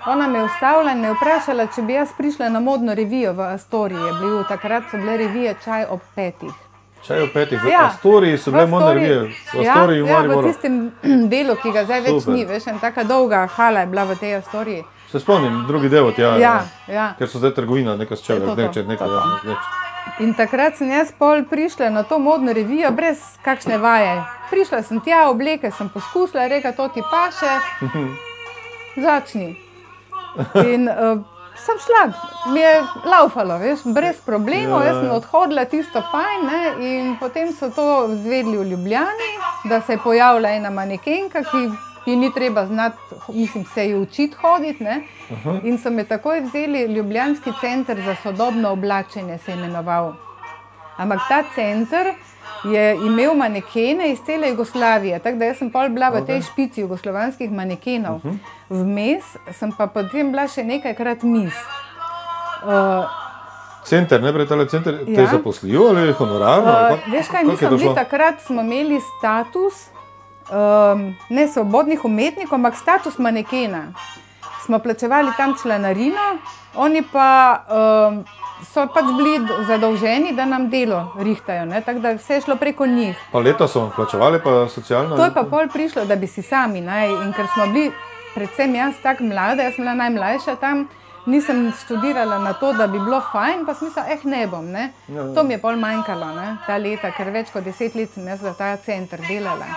Speaker 2: Ona me je ustavila in me vprašala, če bi jaz prišla na modno revijo v Astoriji. Takrat so bile revije Čaj ob 5.
Speaker 1: Čaj ob 5. V Astoriji so bile modne revije. V Astoriji v Mariboru.
Speaker 2: V tistem delu, ki ga zdaj več ni. Veš, taka dolga hala je bila v tej Astoriji.
Speaker 1: Se spomnim, drugi del od
Speaker 2: ja.
Speaker 1: Ker so zdaj trgovina, neka s čevek,
Speaker 2: In takrat sem jaz pol prišla na to modno revijo brez kakšne vaje. Prišla sem tja, obleke sem poskusila, rekla, to ti paše, začni. In sem šla, mi je laufalo, veš, brez problemov, jaz sem odhodila tisto fajn, in potem so to zvedli v Ljubljani, da se je pojavila ena manekenka, ki ni treba znati, mislim, se je učiti hoditi, in so me takoj vzeli Ljubljanski center za sodobno oblačenje, se je imenoval. Ampak ta center je imel manekene iz cele Jugoslavije, tako da jaz sem pol bila v tej špici jugoslovanskih manekenov. Vmes sem pa potem bila še nekajkrat mis.
Speaker 1: Center, ne tale center, te zaposlijo ali honorarno?
Speaker 2: Veš kaj, nisem bili takrat, smo imeli status, ne svobodnih umetnikov, ampak status manekena. Smo plačevali tam članarino, oni pa so pač bili zadolženi, da nam delo rihtajo, tako da vse je šlo preko njih.
Speaker 1: Pa leta so vam plačevali, pa socialno?
Speaker 2: To je pa pol prišlo, da bi si sami, in ker smo bili, predvsem jaz tako mlada, jaz sem bila najmlajša tam, nisem študirala na to, da bi bilo fajn, pa sem mislila, ne bom, To mi je pol manjkalo, ta leta, ker več kot 10 let sem jaz za ta center delala.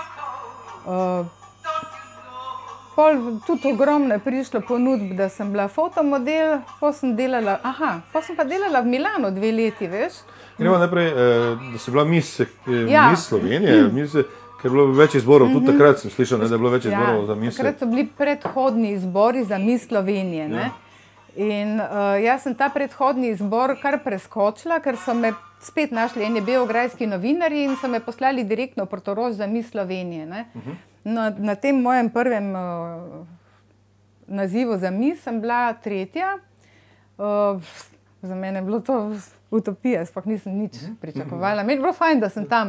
Speaker 2: Pol tudi ogromno je prišlo ponudb, da sem bila fotomodel, pa sem pa delala v Milanu 2 leti, veš.
Speaker 1: Gremo najprej, da si bila mis Slovenije, ker je bilo več izborov, tudi takrat sem slišal, da je bilo več izborov za mis.
Speaker 2: Takrat so bili predhodni izbori za mis Slovenije, In jaz sem ta predhodni izbor kar preskočila, ker so me spet našli eni beograjski novinarji in so me poslali direktno v Portorož za mis Slovenije, Na tem mojem prvem nazivu za mis sem bila 3. Za mene je bilo to utopija, sploh nisem nič pričakovala. Meni je bilo fajn, da sem tam,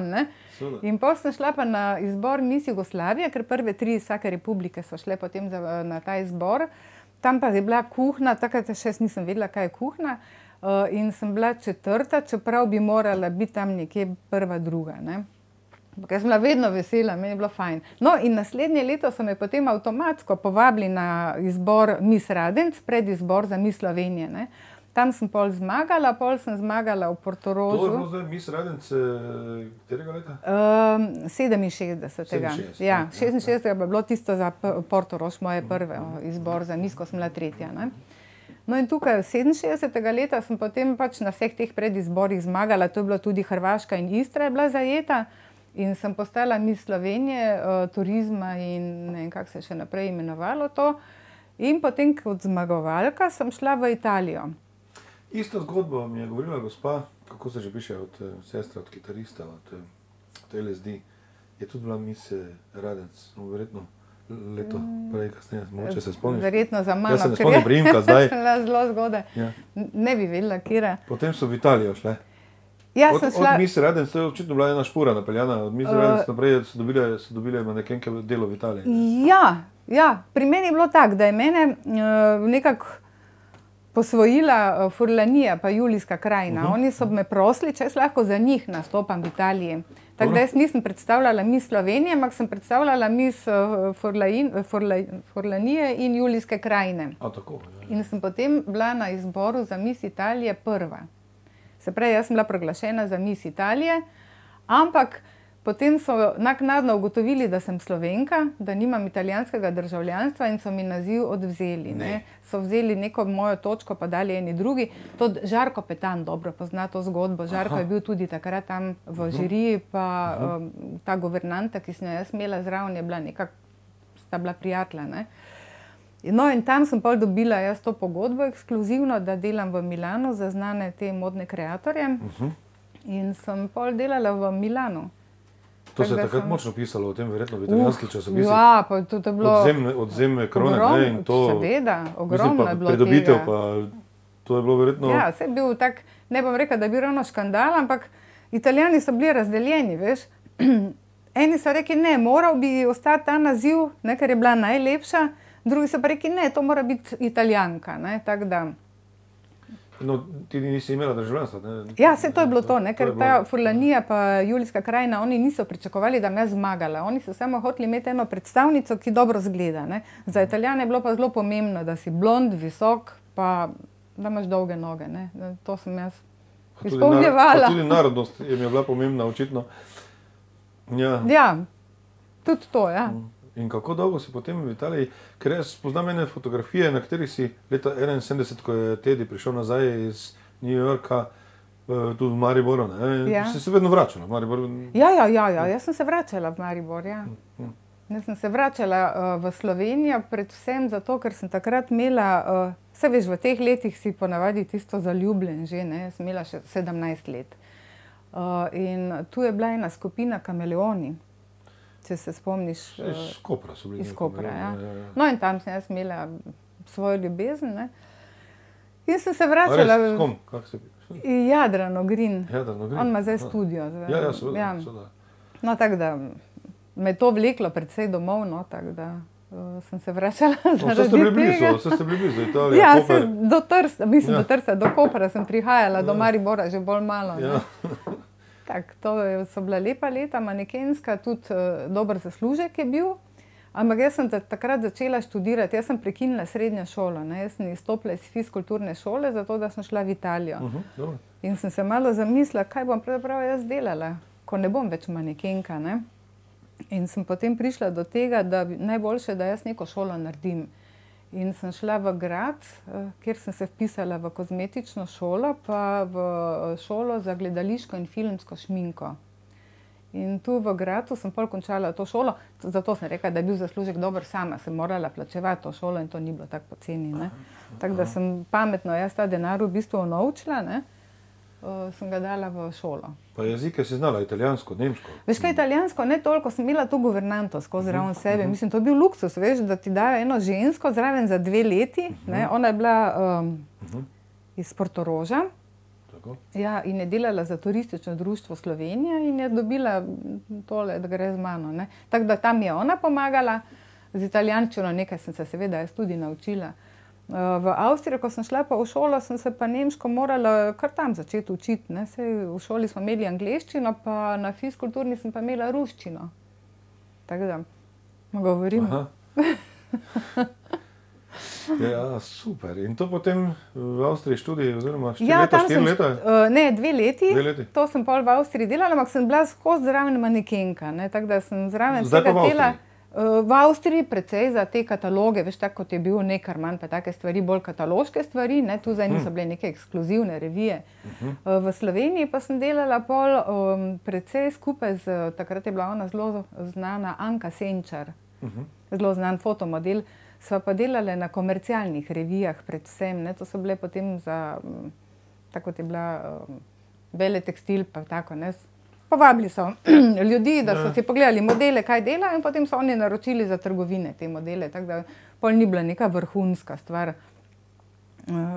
Speaker 2: In potem sem šla pa na izbor mis Jugoslavije, ker prve 3 iz vsake republike so šle potem na ta izbor. Tam pa je bila kuhna, takrat še nisem vedela, kaj je kuhna, in sem bila 4., čeprav bi morala biti tam nekje 1., 2. Ker sem bila vedno vesela, meni je bilo fajn. No, in naslednje leto so me potem avtomatsko povabili na izbor mis Radenc, predizbor za mis Slovenije, Tam sem pol zmagala, sem zmagala v Portorožu.
Speaker 1: To je bilo zdaj mis Radenc katerega leta?
Speaker 2: 67. Ja, 66. je bilo tisto za Portorož, moje prve izbor za mis, ko sem bila 3. No in tukaj 67. leta sem potem pač na vseh teh predizborih zmagala, to je bilo tudi Hrvaška in Istra je bila zajeta. In sem postala mis Slovenije, turizma in ne vem, kako se je še naprej imenovalo to. In potem kot zmagovalka sem šla v Italijo.
Speaker 1: Isto zgodbo mi je govorila gospa, kako se že piše, od sestra, od kitarista, od LSD. Je tudi bila mis Radenc, verjetno leto prej, kasneje, mogoče se spomniš.
Speaker 2: Verjetno za mano,
Speaker 1: jaz se ne spomnim priimka zdaj.
Speaker 2: Sem bila zelo zgodaj. Ne bi vedela, kjera.
Speaker 1: Potem so v Italijo šle. Od mis Radenc, to je očitno bila ena špura napeljana, od mis Radenc naprej so dobile manekenke delo v Italiji.
Speaker 2: Ja, pri meni je bilo tako, da je mene nekako posvojila Furlanija pa Julijska krajina. Oni so me prosili, če jaz lahko za njih nastopam v Italiji. Tako da jaz nisem predstavljala Miss Slovenije, ampak sem predstavljala Miss Furlanije in Julijske krajine.
Speaker 1: Tako, ja.
Speaker 2: In sem potem bila na izboru za Miss Italije prva. Se pravi, jaz sem bila proglašena za Miss Italije, ampak potem so naknadno ugotovili, da sem Slovenka, da nimam italijanskega državljanstva in so mi naziv odvzeli. So vzeli neko mojo točko, pa dali eni drugi. Tudi Žarko Petan dobro pozna to zgodbo. Žarko je bil tudi takrat tam v žiriji, pa ta guvernanta, ki sem jo jaz imela zraven, je bila nekako, sta bila prijatelja, ne. No, in tam sem pol dobila jaz to pogodbo ekskluzivno, da delam v Milanu za znane te modne kreatorje. In sem pol delala v Milanu.
Speaker 1: To se je takrat močno pisalo o tem, verjetno v italijanskih časopisih.
Speaker 2: Ja, pa to je bilo...
Speaker 1: Odzem krone, in to...
Speaker 2: Seveda, ogromno je bilo tega.
Speaker 1: Pridobitev pa, to je bilo verjetno...
Speaker 2: Ja, se je bil tak, ne bom rekla, da je bil ravno škandal, ampak Italijani so bili razdeljeni, veš. Eni so rekli, ne, moral bi ostati ta naziv, ne, ker je bila najlepša, drugi so pa rekli, ne, to mora biti Italijanka, ne, tako da...
Speaker 1: No, ti nisi imela državljanstva, ne?
Speaker 2: Ja, vse to je bilo to, ne, ker ta Furlanija pa Julijska krajina, oni niso pričakovali, da bom jaz zmagala. Oni so samo hoteli imeti eno predstavnico, ki dobro zgleda, ne. Za Italijane je bilo pa zelo pomembno, da si blond, visok, pa da imaš dolge noge, ne. To sem jaz izpolnjevala.
Speaker 1: Pa tudi narodnost je mi bila pomembna, očitno.
Speaker 2: Ja, tudi to, ja.
Speaker 1: In kako dolgo si potem v Italiji, ker jaz poznam ene fotografije, na katerih si leta 1971, ko je Teddy prišel nazaj iz New Yorka, tudi v Mariboru, ne? Si se vedno vračala v Maribor?
Speaker 2: Ja, jaz sem se vračala v Maribor, ja. Jaz sem se vračala v Slovenijo, predvsem zato, ker sem takrat imela, vse veš, v teh letih si ponavadi tisto zaljubljen že, ne, sem imela še 17 let. In tu je bila ena skupina Kameleoni. Če se spomniš...
Speaker 1: Iz Kopra so bili.
Speaker 2: Iz Kopra, ja. No in tam sem jaz imela svojo ljubezen, ne. In sem se vračala...
Speaker 1: A res, s kom? Kako se bi?
Speaker 2: Jadran Ogrin.
Speaker 1: Jadran Ogrin.
Speaker 2: On ima zdaj studio.
Speaker 1: Ja, seveda.
Speaker 2: No, tako da me je to vleklo predvsej domov, no, tako da sem se vračala zaradi tega.
Speaker 1: Vse ste bili blizu, Italija,
Speaker 2: ja,
Speaker 1: Koper.
Speaker 2: Do Trsta, mislim, do Trsta, do Kopra sem prihajala, do Maribora že bolj malo, ne. Tako, to so bila lepa leta, manekenska, tudi dober zaslužek je bil, ampak jaz sem takrat začela študirati, jaz sem prekinila srednjo šolo, ne, jaz sem izstopila iz fiskulturne šole, zato da sem šla v Italijo. In sem se malo zamislila, kaj bom pravzaprav jaz delala, ko ne bom več manekenka, ne. In sem potem prišla do tega, da najboljše, da jaz neko šolo naredim. In sem šla v Graz, kjer sem se vpisala v kozmetično šolo, pa v šolo za gledališko in filmsko šminko. In tu v Grazu sem pol končala to šolo, zato sem rekla, da je bil zaslužek dober, sama sem morala plačevati to šolo in to ni bilo tako poceni, ne. Tako da sem pametno jaz ta denar v bistvu unovčila, ne, sem ga dala v šolo.
Speaker 1: Pa jezike si znala, italijansko, nemško?
Speaker 2: Veš kaj, italijansko ne toliko, sem imela to guvernanto skozi zraven sebe. Mislim, to je bil luksus, veš, da ti dajo eno žensko zraven za 2 leti, ne, ona je bila iz Portoroža. Ja, in je delala za turistično društvo Slovenija in je dobila tole, da gre z mano, ne. Tako da tam je ona pomagala, z italijanščino nekaj sem se seveda jaz tudi naučila. V Avstrijo, ko sem šla pa v šolo, sem se pa nemško morala kar tam začeti učiti, ne. Saj v šoli smo imeli angleščino, pa na fiskulturni sem pa imela ruščino. Tako da, govorim.
Speaker 1: Ja, super. In to potem v Avstriji študij, oziroma 4 leta?
Speaker 2: Ne, 2 leti. To sem pol v Avstriji delala, ampak sem bila skozi zraven manekenka, ne, tako da sem zraven vsega dela. V Avstriji precej za te kataloge, veš, tako kot je bil Neckermann, pa take stvari, bolj kataloške stvari, ne, tu zdaj niso bile neke ekskluzivne revije. V Sloveniji pa sem delala pol precej skupaj z, takrat je bila ona zelo znana Anka Senčar, zelo znan fotomodel. Sva pa delale na komercialnih revijah predvsem, ne, to so bile potem za, tako kot je bila Veletekstil, pa tako, ne. Povabili so ljudi, da so si pogledali modele, kaj delajo, in potem so oni naročili za trgovine te modele, tako da pol ni bila neka vrhunska stvar.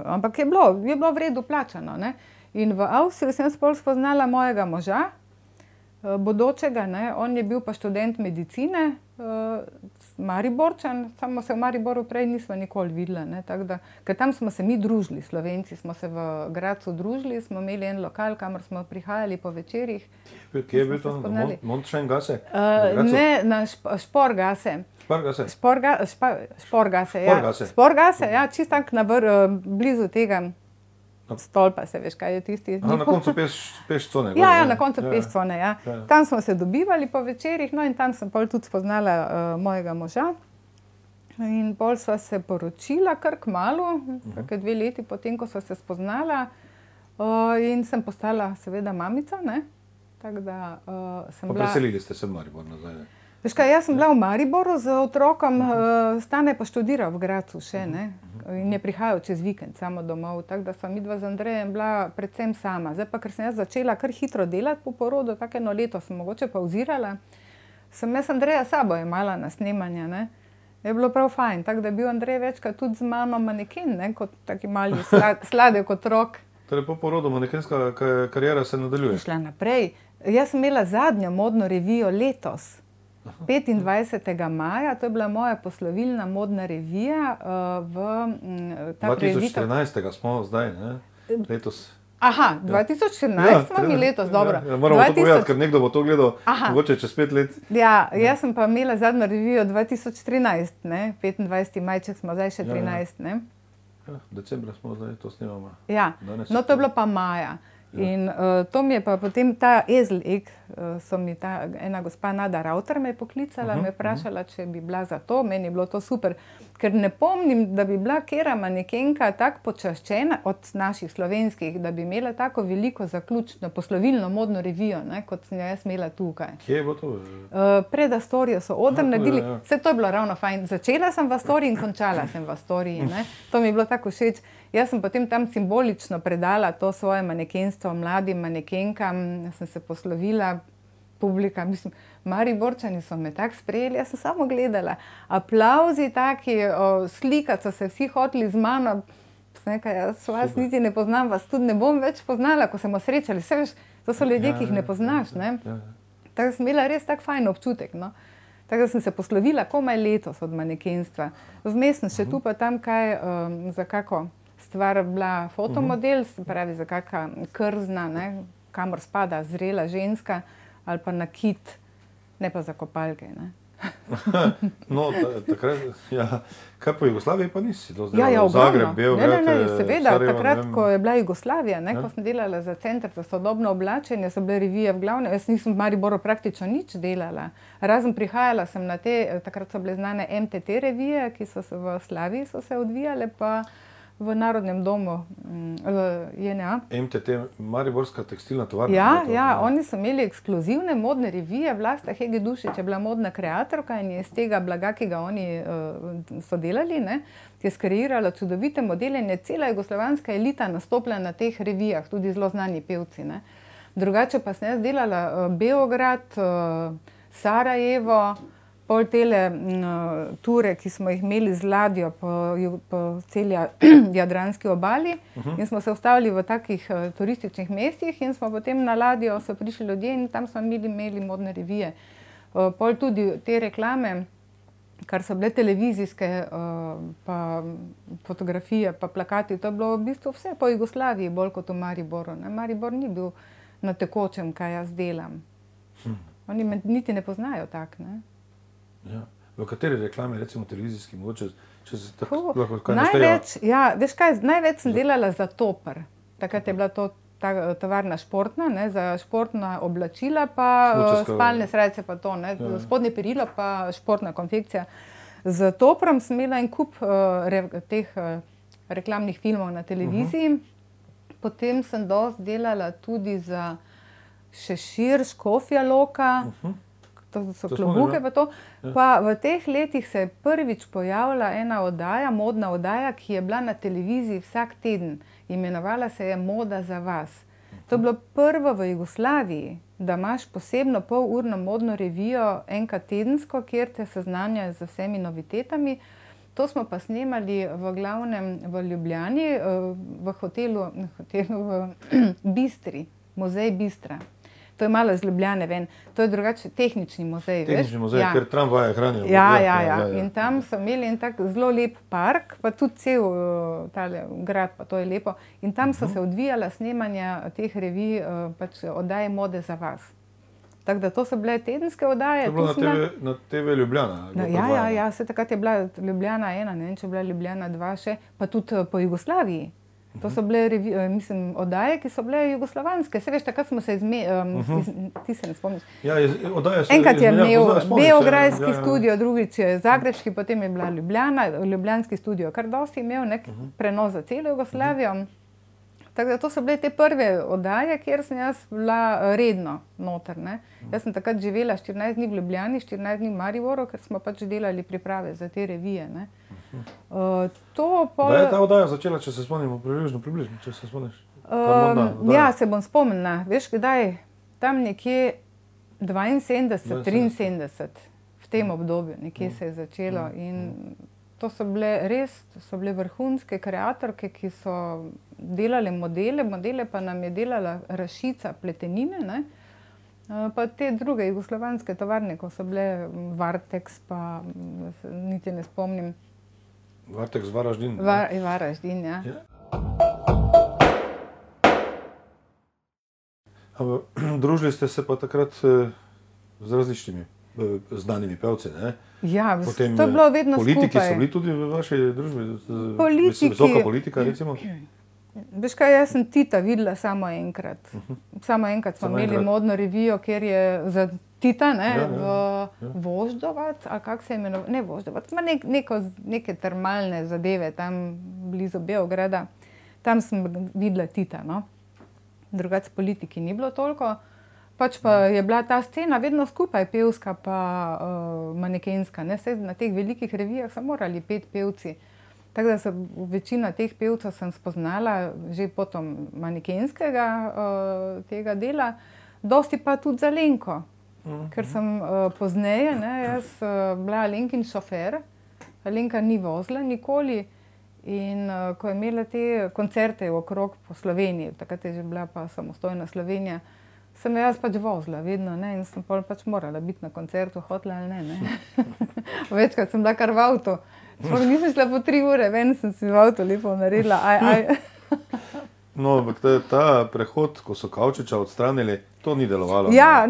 Speaker 2: Ampak je bilo v redu plačano, ne. In v Avstriji sem pol spoznala mojega moža, bodočega, ne, on je bil pa študent medicine Mariborčan, samo se v Mariboru prej nismo nikoli videli, ne, tako da, ker tam smo se mi družili, Slovenci smo se v Gradcu družili, smo imeli en lokal, kamor smo prihajali po večerih.
Speaker 1: Kje je bil to? Montschenggasse?
Speaker 2: Ne, na Šporgasse.
Speaker 1: Šporgasse?
Speaker 2: Šporgasse, ja. Šporgasse, ja, čisto tako blizu tega stolpa, se veš, kaj je tisti.
Speaker 1: Aha, na koncu peš-cone.
Speaker 2: Ja, na koncu peš-cone, ja. Tam smo se dobivali po večerih, no in tam sem pol tudi spoznala mojega moža. In pol sva se poročila kar kmalu, kakšne 2 leti potem, ko sva se spoznala. In sem postala seveda mamica, ne. Tako da sem bila...
Speaker 1: Preselili ste se v Maribor nazaj, ne?
Speaker 2: Veš kaj, jaz sem bila v Mariboru z otrokom, Stane pa študiral v Gradcu še, ne. In je prihajal čez vikend samo domov, tako da sva midva z Andrejem bila predvsem sama. Zdaj pa, ker sem jaz začela kar hitro delati po porodu, tako 1 leto sem mogoče pauzirala, sem jaz Andreja s sabo jemala na snemanja, ne. Je bilo prav fajn, tako da je bil Andrej večkrat tudi z mano maneken, ne, kot taki mali sladek otrok.
Speaker 1: Torej po porodu manekenska kariera se nadaljuje?
Speaker 2: Šla naprej. Jaz sem imela zadnjo modno revijo letos. 25. maja, to je bila moja poslovilna modna revija v...
Speaker 1: 2014. smo zdaj, ne? Letos.
Speaker 2: Aha, 2014 smo mi letos, dobro.
Speaker 1: Moramo to povedati, ker nekdo bo to gledal mogoče čez 5 let.
Speaker 2: Ja, jaz sem pa imela zadnjo revijo 2013, ne? 25. majček smo zdaj še 13, ne?
Speaker 1: Ja, decembra smo zdaj, to snemamo.
Speaker 2: Ja, no to je bilo pa maja. In to mi je pa potem ta Ezel-Eg, ena gospa Nada Ravter me je poklicala, me je vprašala, če bi bila za to, meni je bilo to super, ker ne pomnim, da bi bila kera manekenka tako počaščena od naših slovenskih, da bi imela tako veliko zaključno poslovilno modno revijo, ne, kot sem jo jaz imela tukaj.
Speaker 1: Kje je bilo to?
Speaker 2: Pred Astorijo so oder naredili, vse to je bilo ravno fajn. Začela sem v Astoriji in končala sem v Astoriji, ne. To mi je bilo tako všeč. Jaz sem potem tam simbolično predala to svoje manekenstvo mladim manekenkam, sem se poslovila, publika, mislim, Mariborčani so me tako sprejeli, jaz sem samo gledala. Aplavzi taki, slikati so se vsi hoteli z mano, sem rekla, jaz vas niti ne poznam, vas tudi ne bom več poznala, ko smo srečali, vse veš, to so ljudje, ki jih ne poznaš, ne. Tako sem imela res tak fajn občutek, no. Tako da sem se poslovila komaj letos od manekenstva. Vmes sem še tu pa tam kaj za kako stvar bila fotomodel, se pravi za kakšna krzna, ne, kamor spada zrela ženska, ali pa nakit, ne pa za kopalke, ne.
Speaker 1: No, takrat, ja, kaj po Jugoslaviji pa nisi dozdaj? Zagreb, Beograd,
Speaker 2: ne, seveda,
Speaker 1: Sarajevo,
Speaker 2: takrat, ko je bila Jugoslavija, ne, ko sem delala za Center za sodobno oblačenje, so bile revije v glavnem, jaz nisem v Mariboru praktično nič delala. Razen prihajala sem na te, takrat so bile znane MTT revije, ki so se v Slaviji so se odvijale, pa v Narodnem domu JNA.
Speaker 1: MTT, Mariborska tekstilna tovarna.
Speaker 2: Ja, oni so imeli ekskluzivne modne revije, Vlasta Hege Dušič je bila modna kreatorka in je iz tega blaga, ki ga oni so delali, ne, je skreirala čudovite modele in je cela jugoslovanska elita nastopila na teh revijah, tudi zelo znani pevci, ne. Drugače pa sem jaz delala Beograd, Sarajevo, pol tele ture, ki smo jih imeli z ladjo po celi Jadranski obali in smo se ustavili v takih turističnih mestih in smo potem na ladjo so prišli ljudje in tam smo imeli modne revije. Pol tudi te reklame, kar so bile televizijske, pa fotografije, pa plakati, to je bilo v bistvu vse po Jugoslaviji, bolj kot v Mariboru, ne. Maribor ni bil na tekočem, kaj jaz delam. Oni me niti ne poznajo tak, ne.
Speaker 1: Ja. V kateri reklame, recimo televizijski, mogoče, če se tako lahko kaj našteva?
Speaker 2: Ja, veš kaj, največ sem delala za Topr. Takrat je bila to tovarna športna, ne, za športna oblačila, pa spalne srajce pa to, ne, spodnje perilo pa športna konfekcija. Z Toprom sem imela en kup teh reklamnih filmov na televiziji. Potem sem dosti delala tudi za Šešir, Škofja Loka, to so klobuke pa to. Pa v teh letih se je prvič pojavila ena oddaja, modna oddaja, ki je bila na televiziji vsak teden. Imenovala se je Moda za vas. To je bilo prvo v Jugoslaviji, da imaš posebno polurno modno revijo enkrat tedensko, kjer te seznanjajo z vsemi novitetami. To smo pa snemali v glavnem v Ljubljani, v hotelu v Bistri, muzej Bistra. To je malo iz Ljubljane ven. To je drugače tehnični muzej, veš?
Speaker 1: Tehnični muzej, ker tramvaje hranijo.
Speaker 2: Ja. In tam so imeli en tak zelo lep park, pa tudi cel tale grad, pa to je lepo. In tam so se odvijala snemanja teh revij, pač oddaje Mode za vas. Tako da to so bile tedenske oddaje.
Speaker 1: To je bilo na TV Ljubljana?
Speaker 2: Ja, se takrat je bila Ljubljana 1, ne vem, če je bila Ljubljana 2 še, pa tudi po Jugoslaviji. To so bile oddaje, ki so bile jugoslovanske. Se veš, takrat smo se ti se ne spomniš.
Speaker 1: Ja, oddaje so...
Speaker 2: Enkrat je imel beograjski studio, drugič je zagrebški, potem je bila Ljubljana, ljubljanski studio. Kar dosti imel nek prenos za celo Jugoslavijo. Tako da to so bile te prve oddaje, kjer sem jaz bila redno noter, ne. Jaz sem takrat živela 14 dni v Ljubljani, 14 dni v Mariboru, ker smo pač delali priprave za te revije, ne.
Speaker 1: Da je ta oddaja začela, če se spomnimo, približno, če se spomniš?
Speaker 2: Ja, se bom spomnila. Veš, kdaj? Tam nekje 72, 73, v tem obdobju nekje se je začelo in to so bile vrhunske kreatorke, ki so delale modele pa nam je delala Rašica Pletenine, ne? Pa te druge jugoslovanske tovarne, ko so bile Varteks, pa niti ne spomnim.
Speaker 1: Varteks, Varaždin.
Speaker 2: Varaždin, ja.
Speaker 1: Družili ste se pa takrat z različnimi znanimi pevci, ne?
Speaker 2: Ja, to je bilo vedno skupaj.
Speaker 1: Politiki so bili tudi v vaši družbi? Visoka politika, recimo?
Speaker 2: Veš kaj, jaz sem Tita videla samo enkrat. Samo enkrat smo imeli modno revijo, kjer je za Tita, ne, v Voždovac, ali kako se je imenoval, ne Voždovac, ima neke termalne zadeve tam blizu Beograda. Tam sem videla Tita, no. Drugače politiki ni bilo toliko. Pač pa je bila ta scena vedno skupaj, pevska pa manekenska, ne. Saj na teh velikih revijah so morali peti pevci. Tako da večina teh pevcev sem spoznala že potom manekenskega tega dela, dosti pa tudi za Alenko. Ker sem pozneje, ne, jaz bila Alenkin šofer, Alenka ni vozila nikoli in ko je imela te koncerte okrog po Sloveniji, takrat je že bila pa samostojna Slovenija, sem jaz pač vozila vedno, ne, in sem pač morala biti na koncertu, hotela ali ne. Večkrat sem bila kar v avtu. Sploh nisem šla po 3 ure, ven sem si v avtu lepo naredila,
Speaker 1: No, ampak ta prehod, ko so Kavčiča odstranili, to ni delovalo.
Speaker 2: Ja,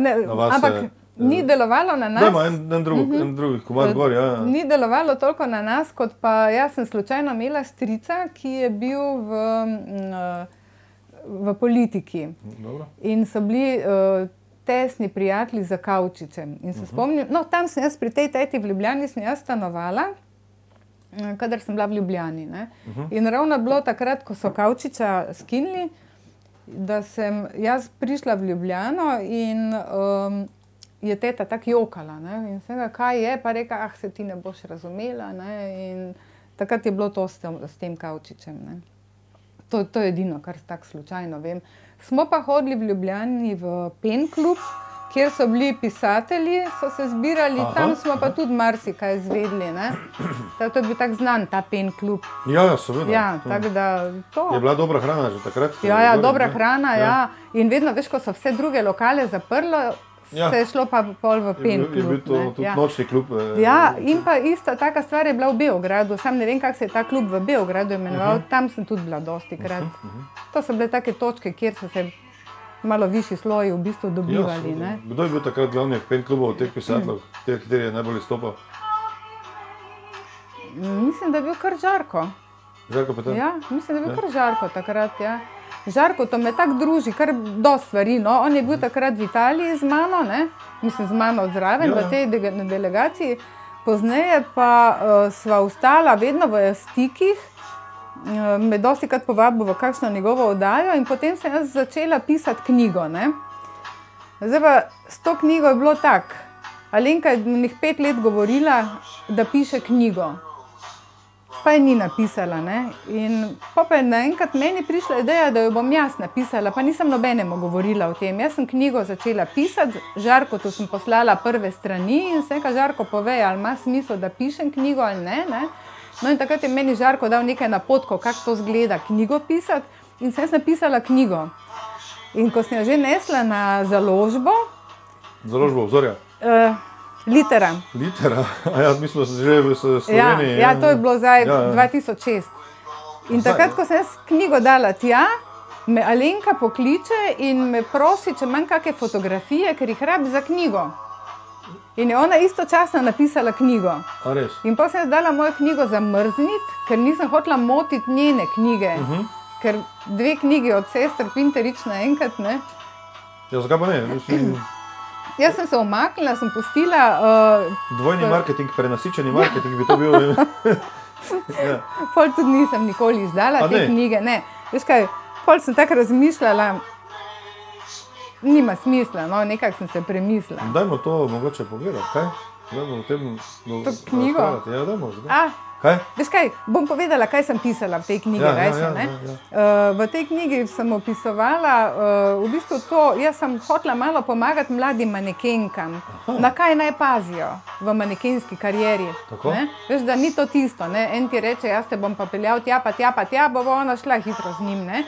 Speaker 2: ampak ni delovalo na nas.
Speaker 1: Dajmo en drugi komad gor, ja.
Speaker 2: Ni delovalo toliko na nas, kot pa jaz sem slučajno imela strica, ki je bil v politiki.
Speaker 1: Dobro.
Speaker 2: In so bili tesni prijatelji za Kavčičem. In se spomnim, no, tam sem jaz pri tej teti v Ljubljani sem jaz stanovala, kadar sem bila v Ljubljani, ne. In ravno bilo takrat, ko so Kavčiča skinili, da sem jaz prišla v Ljubljano in je teta tako jokala, ne. In sem rekla, kaj je, pa rekla, se ti ne boš razumela, ne. In takrat je bilo to s tem Kavčičem, ne. To je edino, kar tako slučajno vem. Smo pa hodili v Ljubljani v Pen klub, kjer so bili pisatelji, so se zbirali, tam smo pa tudi marsikaj izvedeli, ne. To je bil tak znan, ta Pen klub.
Speaker 1: Ja, seveda.
Speaker 2: Ja, tako da to.
Speaker 1: Je bila dobra hrana že takrat?
Speaker 2: Ja, dobra hrana, ja. In vedno, veš, ko so vse druge lokale zaprlo, se je šlo pa pol v Pen klub.
Speaker 1: Je bil to tudi nočni klub.
Speaker 2: Ja, in pa ista taka stvar je bila v Beogradu, sam ne vem, kako se je ta klub v Beogradu imenoval, tam sem tudi bila dosti krat. To so bile take točke, kjer so se malo višji sloji v bistvu dobivali, ne.
Speaker 1: Kdo je bil takrat glavnih Pen klubov od teh pisateljev, kateri je najbolj izstopal?
Speaker 2: Mislim, da je bil kar Žarko.
Speaker 1: Žarko Petan?
Speaker 2: Ja, mislim, da je bil kar Žarko takrat, ja. Žarko to me tako druži, kar dosti stvari, no. On je bil takrat v Italiji z mano, ne. Mislim, z mano zraven v tej delegaciji. Pozneje pa sva ostala vedno v stikih, me dosti krat povabil v kakšno njegovo oddajo in potem sem jaz začela pisati knjigo, ne. Zdaj pa s to knjigo je bilo tako. Alenka je njih 5 let govorila, da piše knjigo. Pa je ni napisala, ne. In pa je naenkrat meni prišla ideja, da jo bom jaz napisala, pa nisem nobenemu govorila o tem. Jaz sem knjigo začela pisati, Žarkotu sem poslala prve strani in sem rekla, Žarko, povej, ali ima smisel, da pišem knjigo ali ne, ne. No in takrat je meni Žarko dal nekaj napotkov, kako to zgleda knjigo pisati in sem jaz napisala knjigo. In ko sem jo že nesla na založbo,
Speaker 1: Založbo Obzorja.
Speaker 2: Litera.
Speaker 1: Litera, ja, mi smo že v Sloveniji.
Speaker 2: Ja, to je bilo zdaj 2006. In takrat, ko sem jaz knjigo dala tja, me Alenka pokliče in me prosi, če imam kakšne fotografije, ker jih rabi za knjigo. In je ona istočasno napisala knjigo.
Speaker 1: A res?
Speaker 2: In potem sem jaz dala mojo knjigo zamrzniti, ker nisem hotela motiti njene knjige. Ker 2 knjigi od sester Pinterič naenkrat, ne.
Speaker 1: Ja, zakaj pa ne?
Speaker 2: Jaz sem se umaknila, sem pustila...
Speaker 1: Dvojni marketing, prenasičeni marketing bi to bil. Ja.
Speaker 2: Pol tudi nisem nikoli izdala te knjige, ne. Veš kaj, pol sem tako razmišljala, nima smisla, no, nekako sem se premislila.
Speaker 1: Dajmo to mogoče pogledati, kaj? Dajmo v tem...
Speaker 2: To knjigo?
Speaker 1: Ja, dajmo. Kaj?
Speaker 2: Veš kaj, bom povedala, kaj sem pisala v tej knjigi, ne? V tej knjigi sem opisovala, v bistvu to, jaz sem hotela malo pomagati mladim manekenkam, na kaj naj pazijo v manekenski karieri.
Speaker 1: Tako?
Speaker 2: Veš, da ni to tisto, ne? En ti reče, jaz te bom pa peljal tja, pa tja, pa tja, bo ona šla hitro z njim, ne?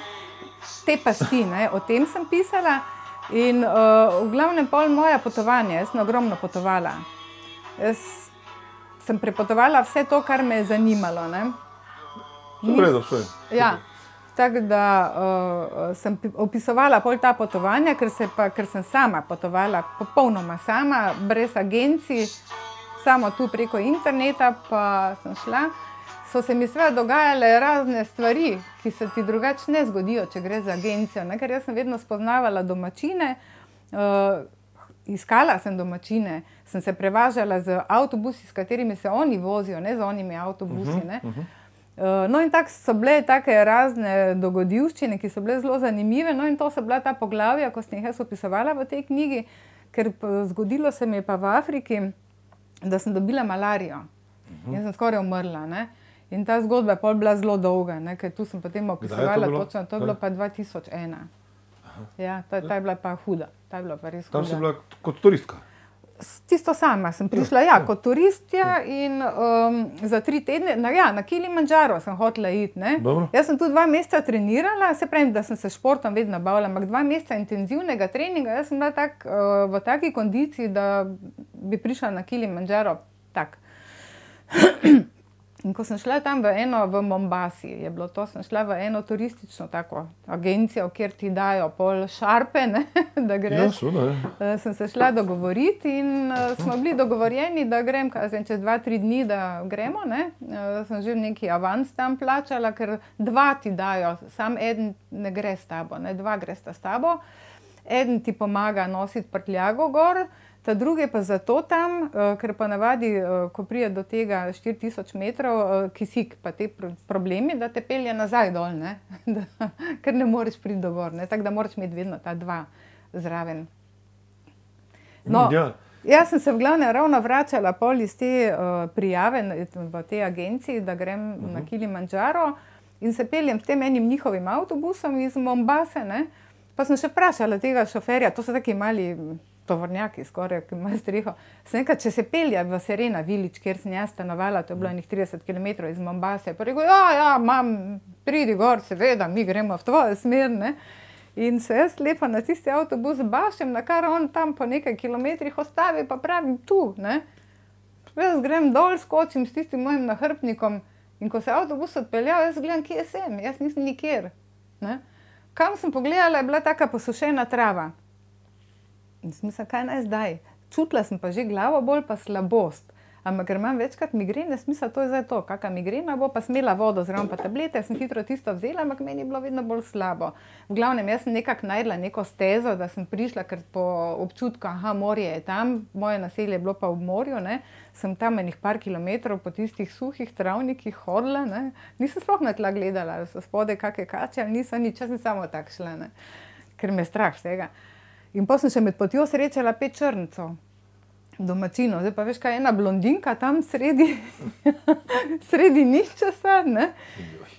Speaker 2: Te pasti, ne? O tem sem pisala in v glavnem pol moja potovanja, jaz sem ogromno potovala. Jaz sem prepotovala vse to, kar me je zanimalo, ne.
Speaker 1: To je redo, vse.
Speaker 2: Ja, tako da sem opisovala pol ta potovanja, ker sem sama potovala, popolnoma sama, brez agencij, samo tu preko interneta pa sem šla. So se mi seveda dogajale razne stvari, ki se ti drugače ne zgodijo, če gre za agencijo, ne, ker jaz sem vedno spoznavala domačine, iskala sem domačine, sem se prevažala z avtobusi, s katerimi se oni vozijo, ne z onimi avtobusi, ne. No in tako so bile take razne dogodivščine, ki so bile zelo zanimive, no in to so bila ta poglavja, ko sem jih jaz opisovala v tej knjigi, ker zgodilo se mi je pa v Afriki, da sem dobila malarijo in sem skoraj umrla, ne. In ta zgodba je pol bila zelo dolga, ne, ker tu sem potem opisovala točno, to je bilo pa 2001. Ja, ta je bila pa huda, ta je bila pa res huda.
Speaker 1: Tam si bila kot turistka?
Speaker 2: Tisto sama sem prišla, ja, kot turistja in za 3 tedne, na Kilimandžaro sem hotela iti, ne. Jaz sem tu 2 meseca trenirala, se pravim, da sem se športom vedno bavila, ampak 2 meseca intenzivnega treninga, jaz sem bila v taki kondiciji, da bi prišla na Kilimandžaro tak. In ko sem šla tam v Mombasi, je bilo to, sem šla v eno turistično tako agencijo, kjer ti dajo pol šarpe, ne, da greš. Sem se šla dogovoriti in smo bili dogovorjeni, da grem, čez 2-3 dni, da gremo, ne. Sem že neki avans tam plačala, ker 2 ti dajo, sam eden ne gre s tabo, ne, 2 gresta s tabo. Eden ti pomaga nositi prtljago gor, ta drugi pa zato tam, ker pa navadi, ko prije do tega 4000 metrov, kisik pa te problemi, da te pelje nazaj dol, ne, ker ne moreš priti do gor, ne, tako da moraš imeti vedno ta 2 zraven. No, jaz sem se v glavnem ravno vračala pol iz te prijave v tej agenciji, da grem na Kilimandžaro in se peljem s tem enim njihovim avtobusom iz Mombase, ne, pa sem še vprašala tega šoferja, to so taki mali tovornjaki skoraj, ki imajo streho. Sem rekla, če se pelje v Serena Village, kjer sem jaz stanovala, to je bilo enih 30 km iz Mombase, pa rekel, ja, mam, pridi gor, seveda, mi gremo v tvojo smer, ne. In se jaz lepo na tisti avtobus bašem, na kar on tam po nekaj kilometrih ostavi, pa pravim tu, ne. Jaz grem dol, skočim s tistim mojim nahrbtnikom in ko se avtobus odpeljal, jaz gledam, kje sem, jaz nisem nikjer, ne. Kam sem pogledala, je bila taka posušena trava. In sem mislila, kaj naj zdaj? Čutila sem pa že glavo bolj pa slabost. Ampak ker imam večkrat migrene, sem mislila, to je zdaj to. Kakšna migrena bo, pa smela vodo zraven pa tablete, sem hitro tisto vzela, ampak meni je bilo vedno bolj slabo. V glavnem, jaz sem nekako najdla neko stezo, da sem prišla, ker po občutku, aha, morje je tam, moje naselje je bilo pa v morju, ne. Sem tam enih par kilometrov po tistih suhih travnikih hodila, ne. Nisem sploh na tla gledala, ali so spodaj kakšne kače, ali nisem nič, jaz sem samo tako šla, ne. Ker me je strah vsega. In potem sem še med potjo srečala 5 črncev, domačinov. Zdaj pa veš kaj, ena blondinka tam sredi ničesa, ne.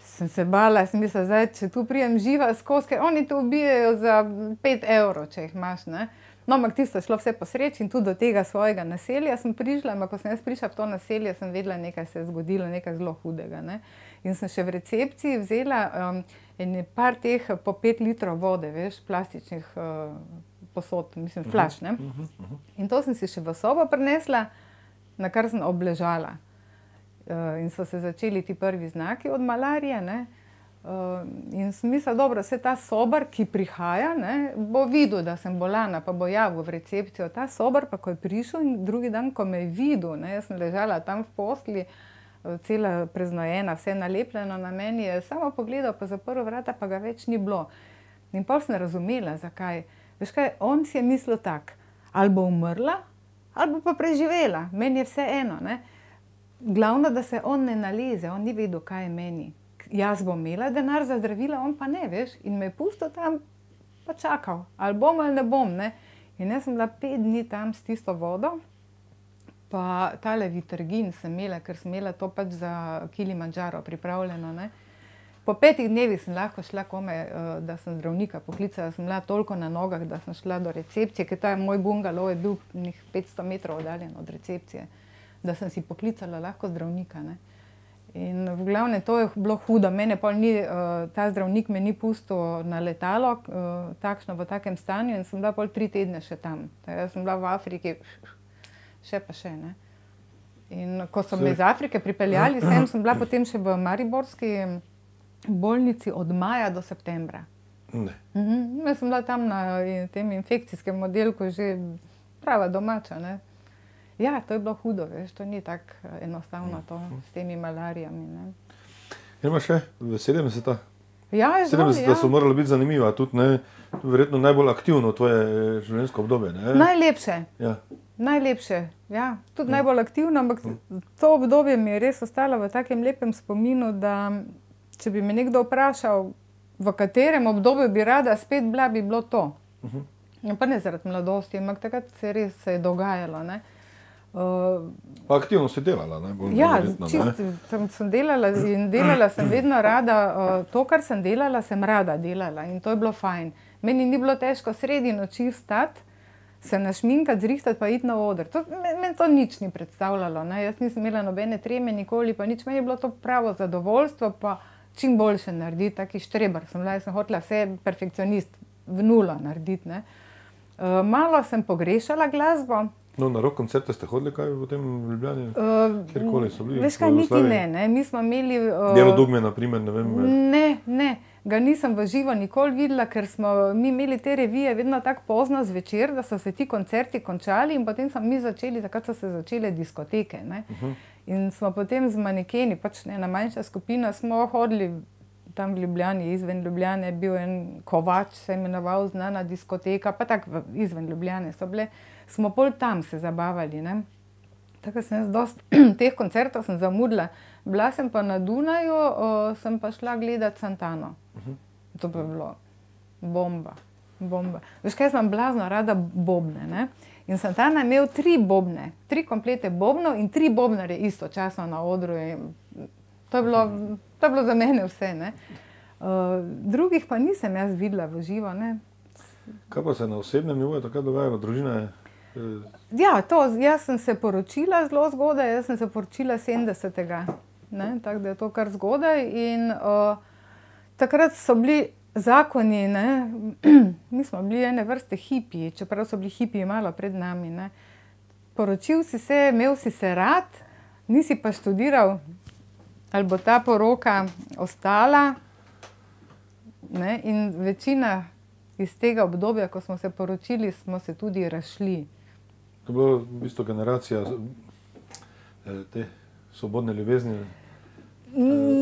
Speaker 2: Sem se bala, sem mislila, zdaj, če tu prijem živa skozi, ker oni te ubijajo za 5 evrov, če jih imaš, ne. No, ampak tisto je šlo vse po sreči in tudi do tega svojega naselja sem prišla, ampak ko sem jaz prišla v to naselje, sem vedela, nekaj se je zgodilo, nekaj zelo hudega, ne. In sem še v recepciji vzela par teh po 5 litrov vode, veš, plastičnih posod, mislim, flaš, ne. In to sem si še v sobo prinesla, na kar sem obležala. In so se začeli ti prvi znaki od malarije, ne. In sem mislila, dobro, vse ta sobar, ki prihaja, ne, bo videl, da sem bolana, pa bo javil v recepcijo. Ta sobar pa, ko je prišel in drugi dan, ko me je videl, ne, jaz sem ležala tam v postelji, cela preznojena, vse nalepljeno na meni, je samo pogledal, pa zaprl vrata, pa ga več ni bilo. In pol sem razumela, zakaj. Veš kaj, on si je mislil tak, ali bo umrla, ali bo pa preživela. Meni je vse eno, ne. Glavno, da se on ne naleze, on ni vedel, kaj je meni. Jaz bom imela denar za zdravila, on pa ne, veš. In me je pustil tam, pa čakal, ali bom ali ne bom, ne. In jaz sem bila 5 dni tam s tisto vodo, pa tale Vitergin sem imela, ker sem imela to pač za Kilimandžaro pripravljeno, ne. Po 5 dnevih sem lahko šla komaj, da sem zdravnika poklicala, sem bila toliko na nogah, da sem šla do recepcije, ker ta moj bungalov je bil 500 metrov oddaljen od recepcije, da sem si poklicala lahko zdravnika, ne. In v glavnem to je bilo hudo, mene pol ni, ta zdravnik me ni pustil na letalo, takšno v takem stanju in sem bila pol 3 tedne še tam. Jaz sem bila v Afriki, še pa še, ne. In ko so me iz Afrike pripeljali sem bila potem še v mariborski bolnici od maja do septembra.
Speaker 1: Ne.
Speaker 2: Jaz sem bila tam na tem infekcijskem oddelku že prava domača, ne. Ja, to je bilo hudo, veš, to ni tako enostavno to s temi malarijami, ne.
Speaker 1: Ima še v 70-ta?
Speaker 2: Ja, je zelo,
Speaker 1: 70-ta so morala biti zanimiva, tudi, ne, verjetno najbolj aktivno tvoje življenjsko obdobje, ne?
Speaker 2: Najlepše.
Speaker 1: Ja.
Speaker 2: Najlepše, ja. Tudi najbolj aktivno, ampak to obdobje mi je res ostalo v takem lepem spominu, da če bi me nekdo vprašal, v katerem obdobju bi rada spet bila, bi bilo to. Pa ne zaradi mladosti, ampak takrat se je dogajalo, ne.
Speaker 1: Pa aktivno si delala, ne?
Speaker 2: Ja, čisto sem delala in delala sem vedno rada, to, kar sem delala, sem rada delala in to je bilo fajn. Meni ni bilo težko sredi noči vstati, se našminkati, zrihtati pa iti na oder. Meni to nič ni predstavljalo, ne. Jaz nisem imela nobene treme nikoli, pa nič, meni je bilo to pravo zadovoljstvo, pa čim boljše narediti, taki štreber sem bila, jaz sem hotela vse perfekcionist v nulo narediti, ne. Malo sem pogrešala glasbo.
Speaker 1: No, na rock koncerte ste hodili kaj v tem Ljubljani? Kjerkoli so bili?
Speaker 2: Veš kaj, niti ne. Mi smo imeli...
Speaker 1: Delo Dugme, na primer, ne vem.
Speaker 2: Ne. Ga nisem v živo nikoli videla, ker smo mi imeli te revije vedno tako pozno zvečer, da so se ti koncerti končali in potem smo mi začeli, takrat so se začele diskoteke, ne. In smo potem z manekeni, pač ena manjša skupina, smo hodili tam v Ljubljani, izven Ljubljane je bil en Kovač, se je imenoval, znana diskoteka, pa tako izven Ljubljane so bile. Smo pol tam se zabavali, ne. Tako sem jaz dosti teh koncertov sem zamudila. Bila sem pa na Dunaju, sem pa šla gledat Santano. To pa je bilo bomba. Veš kaj, sem blazno rada bobne, ne. In Santana je imel 3 bobne, 3 komplete bobnov in 3 bobnarje istočasno na odru. To je bilo za mene vse, ne. Drugih pa nisem jaz videla v živo, ne.
Speaker 1: Kaj pa se na osebnem nivoju takrat dogajalo, družina je?
Speaker 2: Ja, jaz sem se poročila zelo zgodaj, jaz sem se poročila 70-ega, ne, tako da je to kar zgodaj in takrat so bili zakoni, ne, mi smo bili ene vrste hipiji, čeprav so bili hipiji malo pred nami, ne. Poročil si se, imel si se rad, nisi pa študiral, ali bo ta poroka ostala, ne, in večina iz tega obdobja, ko smo se poročili, smo se tudi razšli.
Speaker 1: To je bila v bistvu generacija te svobodne ljubezni?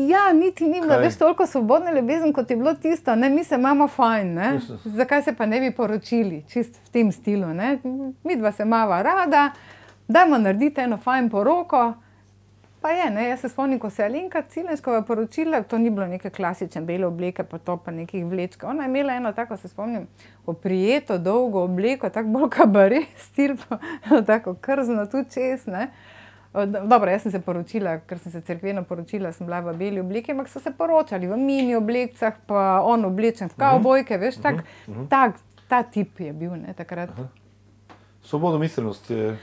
Speaker 2: Ja, niti ni bilo več toliko svobodne ljubezni, kot je bilo tisto, ne, mi se imamo fajn, ne, zakaj se pa ne bi poročili, čist v tem stilu, ne, midva se imava rada, dajmo narediti eno fajn poroko, pa je, ne, jaz se spomnim, ko se je Alenka Cilenškova poročila, to ni bilo neke klasične bele obleke, pa to pa nekih vlečk, ona je imela eno tako, se spomnim, oprijeto, dolgo obleko, tako bolj kabaret stil, pa tako krzno tudi čez, ne. Dobro, jaz sem se poročila, ker sem se cerkveno poročila, sem bila v beli obleki, ampak so se poročali v mini oblekcah, pa on oblečen v kavbojke, veš, tak, ta tip je bil, ne, takrat.
Speaker 1: Svobodomiselnost je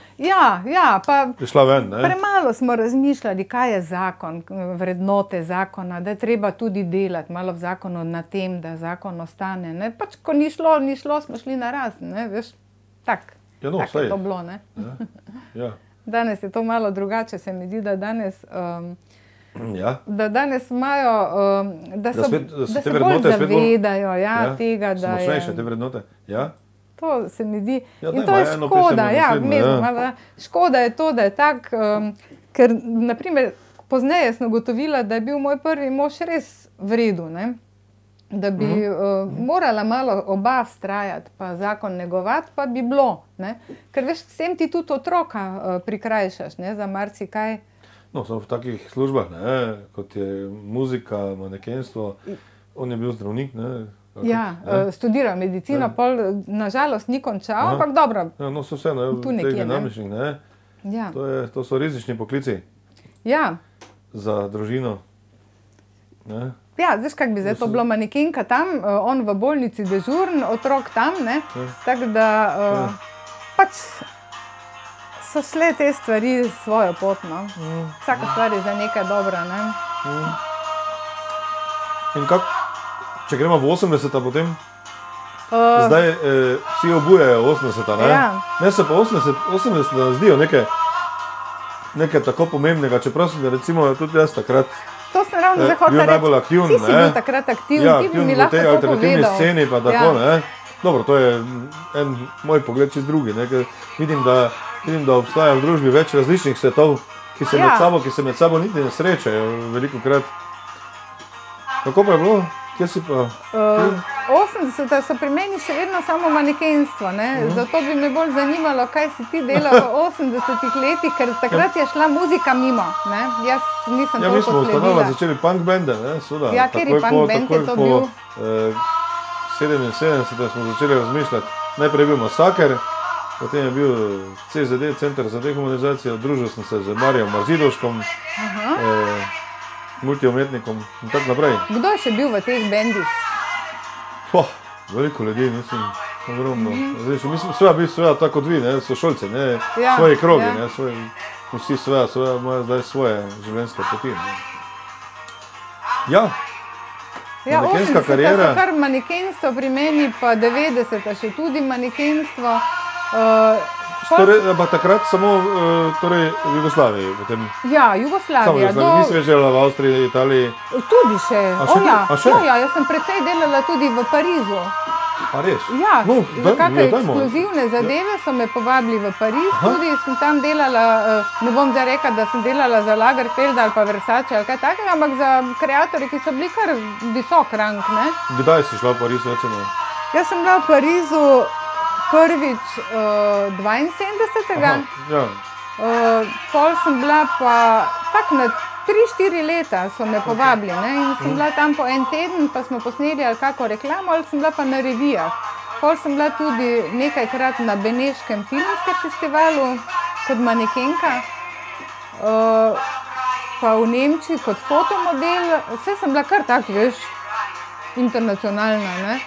Speaker 2: pa
Speaker 1: prišla ven, ne?
Speaker 2: premalo smo razmišljali, kaj je zakon, vrednote zakona, da je treba tudi delati malo v zakonu na tem, da zakon ostane, ne? Pač, ko ni šlo, smo šli na razen, ne, veš, tako je to bilo, ne.
Speaker 1: Ja.
Speaker 2: Danes je to malo drugače, se mi zdi, da danes imajo, da se bolj zavedajo tega, da je...
Speaker 1: Močnejše te vrednote, ja.
Speaker 2: To se mi zdi, in to je škoda, škoda je to, da je tak, ker, naprimer, pozneje sem ugotovila, da je bil moj prvi mož res v redu, ne, da bi morala malo oba vztrajati, pa zakon negovati, pa bi bilo, ne, ker veš, s tem ti tudi otroka prikrajšaš, ne, za marsikaj.
Speaker 1: No, samo v takih službah, ne, kot je muzika, manekenstvo, on je bil zdravnik, ne.
Speaker 2: Študiral medicino, pol nažalost ni končal, ampak dobro.
Speaker 1: Ja, no, so vseeno, teh dinamičnih, ne.
Speaker 2: Ja.
Speaker 1: To so rizični poklici.
Speaker 2: Ja.
Speaker 1: Za družino, ne.
Speaker 2: Ja, veš, kak bi zdaj to bilo, manekenka tam, on v bolnici dežurn, otrok tam, ne, tako da pač so šle te stvari svojo pot, no. Vsaka stvar je za nekaj dobra, ne.
Speaker 1: In če gremo v 80-ta potem, zdaj vsi obujajo 80-ta, ne? Ne se pa 80-ta zdijo nekaj tako pomembnega, čeprav sem recimo tudi jaz takrat bil najbolj aktivn, ne?
Speaker 2: Ti si bil takrat aktivn, ti bi mi lahko to povedal.
Speaker 1: Ja, aktivn v tej alternativni sceni pa tako, ne? Dobro, to je en moj pogled čist drugi, ne? Ker vidim, da obstaja v družbi več različnih svetov, ki se med sabo niti ne srečajo velikokrat. Kako pa je bilo? Kje si pa?
Speaker 2: 80-ta so pri meni še vedno samo manekenstvo, ne? Zato bi me bolj zanimalo, kaj si ti delal v 80-ih letih, ker takrat je šla muzika mimo, ne? Jaz nisem toliko sledila.
Speaker 1: Ja, mi smo ustanovali, začeli punk bende, ne?
Speaker 2: Ja, kateri punk band je to bil?
Speaker 1: 77 smo začeli razmišljati. Najprej je bil Masaker, potem je bil CZD, Center za dehumanizacijo, družil sem se z Marijem Marzidovškom, multiumetnikom in tako naprej.
Speaker 2: Kdo je še bil v teh bendih?
Speaker 1: Veliko ljudi, mislim, ogromno. Mi smo seveda tako kot vi, ne, so šolci, ne, svoji krogi, ne, vsi seveda imajo zdaj svoje življenjske poti. Ja, manekenska kariera.
Speaker 2: 80-ta so kar manekenstvo pri meni, pa 90-ta še tudi manekenstvo.
Speaker 1: Pa takrat samo v Jugoslaviji potem?
Speaker 2: Ja, Jugoslavija.
Speaker 1: Nisi več delala v Avstriji, Italiji?
Speaker 2: Tudi še.
Speaker 1: Ja,
Speaker 2: jaz sem precej delala tudi v Parizu.
Speaker 1: A res?
Speaker 2: Ja, za kakšne ekskluzivne zadeve so me povabili v Pariz, tudi sem tam delala, ne bom zdaj rekla, da sem delala za Lagerfeld ali pa Versace ali kaj takega, ampak za kreatorje, ki so bili kar visok rang, ne.
Speaker 1: Kdaj si šla v Pariz, recimo?
Speaker 2: Jaz sem bila v Parizu prvič 72. Pol sem bila pa tako na 3-4 leta so me povabili, ne, in sem bila tam po en teden, pa smo posneli ali kako reklamo, ali sem bila pa na revijah. Pol sem bila tudi nekajkrat na Beneškem filmskem festivalu kot manekenka, pa v Nemčiji kot fotomodel, vse sem bila kar tak, veš, internacionalna, ne.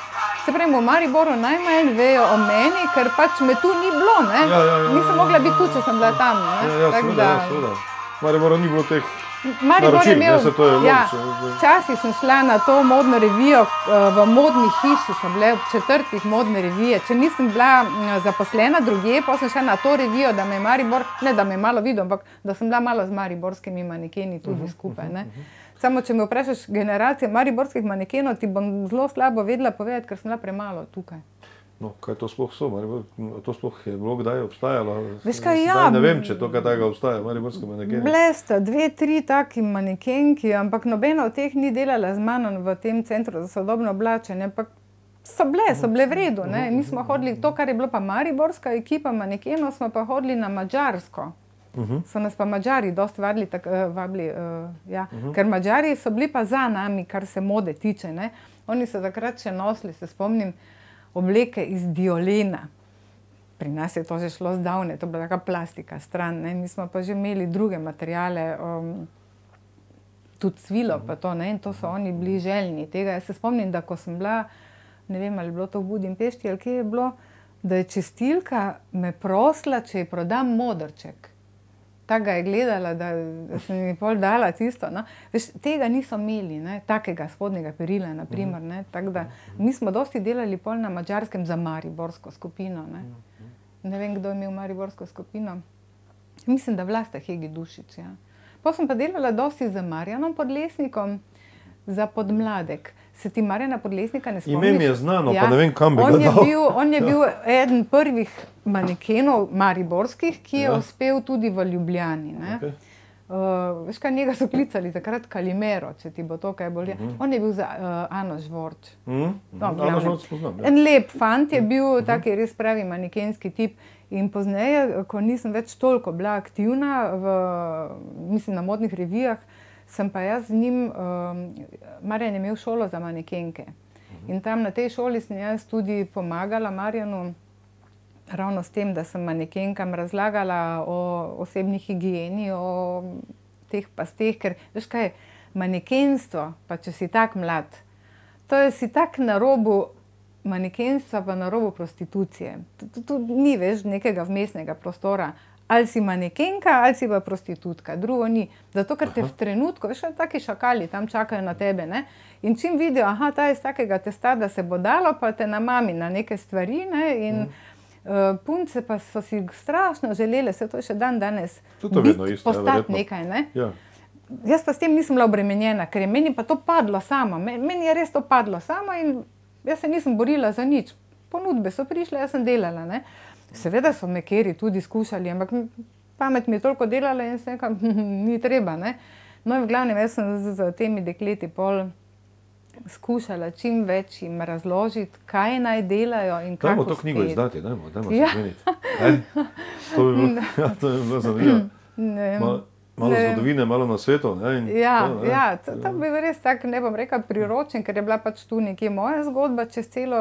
Speaker 2: Se pravi, v Mariboru najmanj vejo o meni, ker pač me tu ni bilo, ne. Nisem mogla biti tu, če sem bila tam, ne.
Speaker 1: Ja, seveda. Mariboru ni bilo teh
Speaker 2: Maribor je imel,
Speaker 1: naročil,
Speaker 2: včasih sem šla na to modno revijo, v modni hiši so bile v četrtih modne revije. Če nisem bila zaposlena drugje, pa sem šla na to revijo, da me je Maribor, ne da me je malo videl, ampak da sem bila malo z mariborskimi manekeni tudi skupaj, ne. Samo, če me vprašaš generacije mariborskih manekenov, ti bom zelo slabo vedela povedati, ker sem bila premalo tukaj.
Speaker 1: No, kaj to sploh so? To sploh je bilo kdaj obstajalo?
Speaker 2: Veš kaj, ja.
Speaker 1: Ne vem, če to kaj takega obstaja, mariborske manekeni.
Speaker 2: Bile sta 2-3 taki manekenki, ampak nobena od teh ni delala z mano v tem centru za sodobno oblačenje, ampak so bile v redu, ne. Mi smo hodili, to, kar je bilo pa mariborska ekipa manekenov, smo pa hodili na Madžarsko. So nas pa Madžari dosti vabili, ja. Ker Madžari so bili pa za nami, kar se mode tiče, ne. Oni so takrat še nosili, se spomnim, obleke iz diolena. Pri nas je to že šlo zdavne, to je bila taka plastika stran, ne. Mi smo pa že imeli druge materiale, tudi svilo pa to, ne, in to so oni bili željni tega. Jaz se spomnim, da ko sem bila, ne vem, ali je bilo to v Budimpešti ali kje je bilo, da je čistilka me prosila, če ji prodam modrček. Tako ga je gledala, da sem mi pol dala tisto. No. Veš, tega niso imeli, ne, takega spodnjega perila, na primer, ne. Tako da mi smo dosti delali pol na Madžarskem za mariborsko skupino, ne. Ne vem, kdo je imel mariborsko skupino. Mislim, da Vlasta Hegi Dušič, ja. Potem sem pa delala dosti z Marjanom Podlesnikom za Podmladek. Se ti Marjana Podlesnika ne spomniš?
Speaker 1: Ime mi je znano, pa ne vem, kam bi ga dal.
Speaker 2: On je bil eden prvih manekenov mariborskih, ki je uspel tudi v Ljubljani, ne.
Speaker 1: Okay.
Speaker 2: Veš kaj, njega so klicali takrat Kalimero, če ti bo to kaj bolje. On je bil za Ano Žvorč.
Speaker 1: Ano Žvorč poznam, ja.
Speaker 2: En lep fant je bil, tak je res pravi manekenski tip. In pozneje, ko nisem več toliko bila aktivna mislim, na modnih revijah, sem pa jaz z njim, Marjan je imel šolo za manekenke. In tam na tej šoli sem jaz tudi pomagala Marjanu, ravno s tem, da sem manekenkam razlagala o osebni higieni, o teh pasteh, ker, veš kaj, manekenstvo, pa če si tak mlad, to je si tak na robu manekenstva, pa na robu prostitucije. Tu ni, veš, nekega vmesnega prostora. Ali si manekenka, ali si pa prostitutka. Drugo ni. Zato, ker te v trenutku, veš, taki šakali tam čakajo na tebe, ne? In čim vidijo, aha, ta je z takega testa, da se bo dalo, pa te namami na neke stvari, ne? In punce pa so si strašno želele, vse to je še dan danes, postati nekaj, ne?
Speaker 1: Ja.
Speaker 2: Jaz pa s tem nisem bila obremenjena, ker je meni pa to padlo samo. Meni je res to padlo samo in jaz se nisem borila za nič. Ponudbe so prišle, jaz sem delala, ne? Seveda so me keri tudi skušali, ampak pamet mi je toliko delala in sem nekaj, ni treba, ne? No in v glavnem, jaz sem z temi dekleti pol skušala čim več jim razložiti, kaj naj delajo in kako
Speaker 1: Dajmo to knjigo izdati, dajmo se zmeniti. To bi bilo zanimivo. Malo zgodovine, malo na svetu.
Speaker 2: To bi bil res tak, ne bom rekla, priročen, ker je bila pač tu nekje moja zgodba, čez celo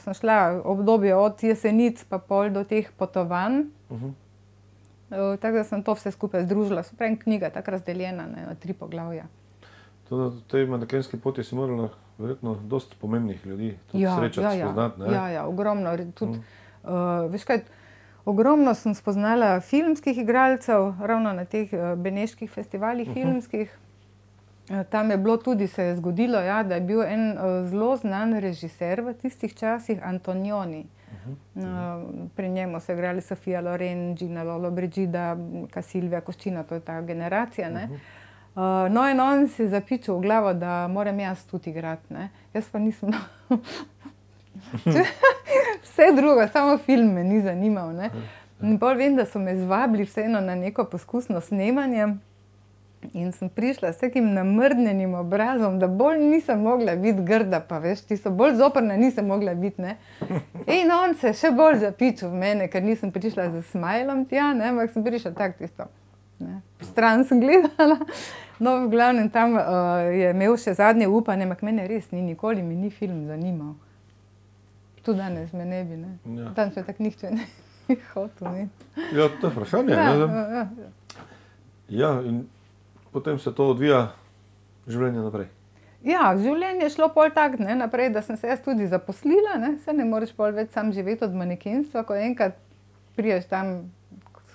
Speaker 2: sem šla obdobje od Jesenic pa pol do teh potovanj. Tako da sem to vse skupaj združila. So pravim knjiga, tako razdeljena na 3 poglavja.
Speaker 1: Na tej manekenski poti si morala verjetno dosti pomembnih ljudi srečati, spoznati, ne?
Speaker 2: Ja, ogromno. Tudi, veš kaj, ogromno sem spoznala filmskih igralcev, ravno na teh beneških festivalih filmskih. Tam je bilo tudi, se je zgodilo, ja, da je bil en zelo znan režiser v tistih časih, Antonioni. Pri njemu so igrali Sofia Loren, Gina Lollobrigida, Silvia Koščina, to je ta generacija, ne. No in on si je zapičil v glavo, da moram jaz tudi igrati, ne. Jaz pa nisem... Vse drugo, samo film me ni zanimal, ne. In bolj vem, da so me zvabili vseeno na neko poskusno snemanje in sem prišla s takim namrdnenim obrazom, da bolj nisem mogla biti grda, pa veš, tisto bolj zoprna nisem mogla biti, ne. In on se še bolj zapičil v mene, ker nisem prišla z smajlom tja, ne, ampak sem prišla tako tisto, ne. Stran sem gledala. No, v glavnem tam je imel še zadnje upanje, ampak mene res ni, nikoli mi ni film zanimal. Tu danes me ne bi, ne.
Speaker 1: Ja.
Speaker 2: Tam še tako nihče ne hotel, ne.
Speaker 1: Ja, to je vprašanje, ne. Ja, in potem se to odvija življenje naprej.
Speaker 2: Ja, življenje je šlo pol tako, ne, naprej, da sem se jaz tudi zaposlila, ne. Saj ne moreš pol več sam živeti od manekenstva, ko enkrat priješ tam,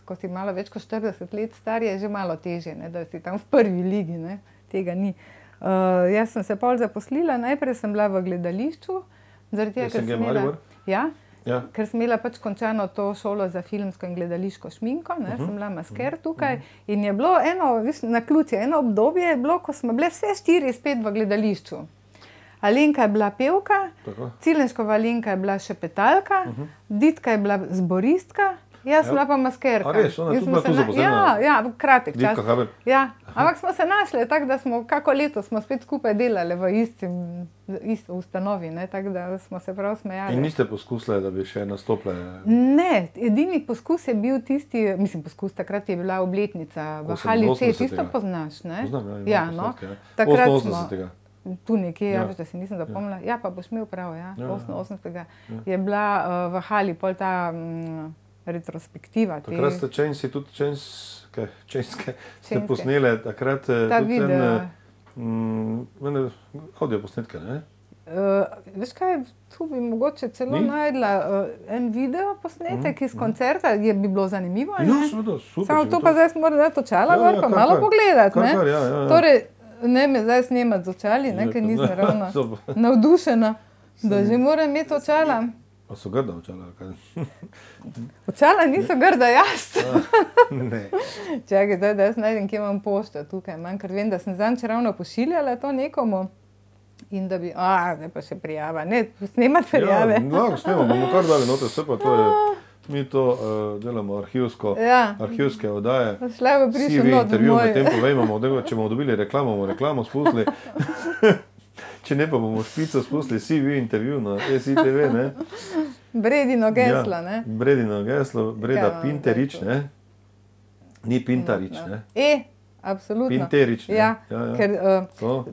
Speaker 2: ko si malo več kot 40 let star, je že malo težje, ne, da si tam v prvi ligi, ne. Tega ni. Jaz sem se pol zaposlila, najprej sem bila v gledališču, zaradi tega, ker sem imela... Ja, ker sem imela pač končano to šolo za filmsko in gledališko šminko, ne, sem bila masker tukaj in je bilo eno, naključje, eno obdobje je bilo, ko smo bile vse 4 spet v gledališču. Alenka je bila pevka, Cilenškova Alenka je bila šepetalka, Ditka je bila zboristka, jaz sem bila pa maskerka.
Speaker 1: A res, ona je tudi bila tu zaposlena?
Speaker 2: Ja, kratek čas.
Speaker 1: Ditka Haber.
Speaker 2: Ja, ampak smo se našli, tako da smo kako leto smo spet skupaj delali v isti ustanovi, ne, tako da smo se prav smejali.
Speaker 1: In niste poskusile, da bi še nastopile?
Speaker 2: Ne, edini poskus je bil tisti, mislim poskus, takrat je bila obletnica v Hali C, tisto poznaš, ne?
Speaker 1: Poznam,
Speaker 2: ja, no. Takrat smo
Speaker 1: 88.
Speaker 2: Tu nekje, ja, veš, da si nisem zapomnila. Ja, pa boš imel prav, ja, 88. Je bila v Hali pol ta retrospektiva.
Speaker 1: Takrat ste Chainsi, tudi Chainske ste posnele takrat
Speaker 2: ta video.
Speaker 1: Audio posnetke, ne?
Speaker 2: Veš kaj, tu bi mogoče celo najdla en video posnetek iz koncerta, bi bilo zanimivo, ne?
Speaker 1: Ja, seveda, super.
Speaker 2: Samo to pa zdaj moram dati očala gor, pa malo pogledati, ne? Torej, ne me zdaj snemati z očali, ne, ker nisem ravno navdušena, da že moram imeti očala.
Speaker 1: Pa so grda očala, kaj?
Speaker 2: Očala niso grda, jaz.
Speaker 1: Ne.
Speaker 2: Čakaj, zdaj, da jaz najdem, kje imam pošto tukaj, ker vem, da sem zanč ravno pošiljala to nekomu. In da bi, zdaj pa še prijava, ne, snemati prijave.
Speaker 1: Ja, lahko snemamo, bomo kar dali noter, vse pa to je, mi to delamo arhivske oddaje.
Speaker 2: Šla bo prišel
Speaker 1: CV
Speaker 2: not
Speaker 1: intervju,
Speaker 2: moj.
Speaker 1: medtem povejmo, če bomo dobili reklamo, bomo reklamo spustili. Če ne pa bomo špico spustili CV intervju na SITV, ne.
Speaker 2: Bredino geslo, ne.
Speaker 1: Bredino geslo, Breda Pinterič, ne. Ni Pintarič, ne.
Speaker 2: Absolutno.
Speaker 1: Pinterič, ne.
Speaker 2: Ja, ker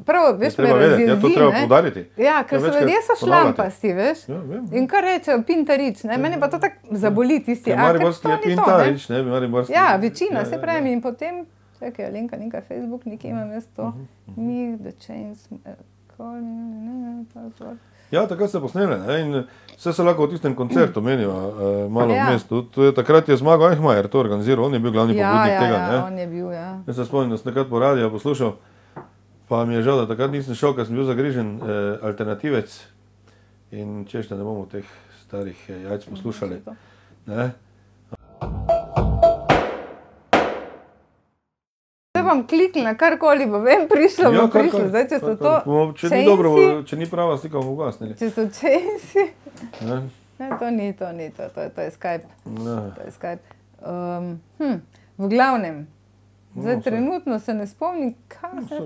Speaker 2: prvo, veš, me
Speaker 1: vedeti,
Speaker 2: razjezi,
Speaker 1: to treba poudariti.
Speaker 2: Ja, ker so ljudje so šlampasti, veš.
Speaker 1: Ja, vem.
Speaker 2: In kar rečejo Pintarič, ne, meni pa to tako zaboli tisti,
Speaker 1: Mariborski je Pintarič, ne, Mariborski.
Speaker 2: Ja, večina, se pravi, in potem, čakaj, Alenka, nekaj Facebook, nekaj imam jaz to, Me, The Chains,
Speaker 1: Ja, takrat ste posneli, ne, in vse se lahko v tistem koncertu meniva malo v mestu. Takrat je Zmago Eichmajer to organiziral, on je bil glavni pobudnik tega, ne.
Speaker 2: Ja, on je bil, ja.
Speaker 1: Jaz se spomnim, da sem takrat po radiju poslušal, pa mi je žal, da takrat nisem šel, ker sem bil zagrižen alternativec in češ, da ne bomo teh starih jajc poslušali, ne.
Speaker 2: Zdaj bom kliknila, karkoli bo, vem, prišlo, zdaj, če so to
Speaker 1: Če ni dobro, če ni prava slika, bomo ugasnili.
Speaker 2: Če so Chainsi.
Speaker 1: Ne.
Speaker 2: Ne, to ni, to je Skype. To je Skype. V glavnem, zdaj trenutno se ne spomnim, kaj se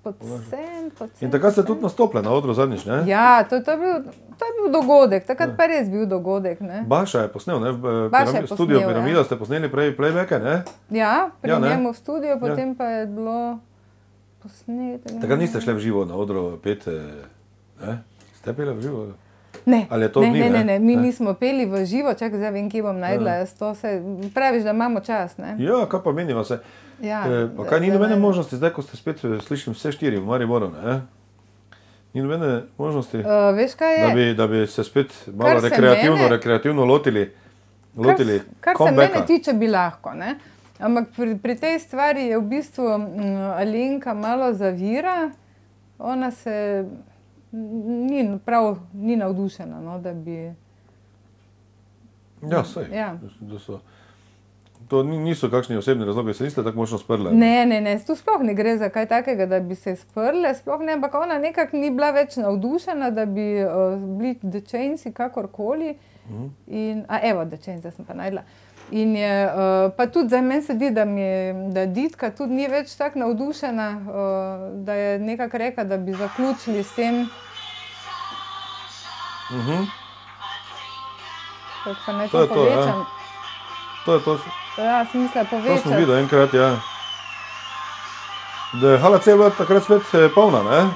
Speaker 2: podcen.
Speaker 1: In takrat ste tudi nastopili na odru zadnjič, ne?
Speaker 2: Ja, to je bil dogodek, takrat pa res bil dogodek, ne.
Speaker 1: Baša je posnel, ne? V studiu Piramida ste posneli prej playbacke, ne?
Speaker 2: Ja, pri njemu v studiu, potem pa je bilo posnete.
Speaker 1: Takrat niste šli v živo na odru pet, ne? Ste peli v živo?
Speaker 2: Ne, mi
Speaker 1: ne?
Speaker 2: nismo peli v živo, čakaj, zdaj vem, kje bom najdla, jaz to se, praviš, da imamo čas, ne?
Speaker 1: Ja, kaj pa meniva se. Pa kaj ni nobene možnosti, zdaj, ko ste spet slišali vse štiri v Mariboru, ne? Ni nobene možnosti,
Speaker 2: veš, kaj je?
Speaker 1: Da bi se spet malo rekreativno lotili
Speaker 2: Kar se mene tiče, bi lahko, ne? Ampak pri tej stvari je v bistvu Alenka malo zavira, ona se ni navdušena, no, da bi...
Speaker 1: Ja, saj, da so... To niso kakšni osebni razlogi, se niste tako močno sprle?
Speaker 2: Ne, tu sploh ne gre za kaj takega, da bi se sprle, sploh ne, ampak ona nekako ni bila več navdušena, da bi bili The Chainsi kakorkoli. Evo, The Chains, da sem pa najdla. In je, pa tudi za meni se zdi, da Ditka tudi ni več tako navdušena, da je nekako rekla, da bi zaključili s tem. Tako pa naj to povečam.
Speaker 1: To je to.
Speaker 2: Ja, sem mislila povečati.
Speaker 1: To sem videl enkrat, ja. Da je hala C bila takrat spet polna, ne?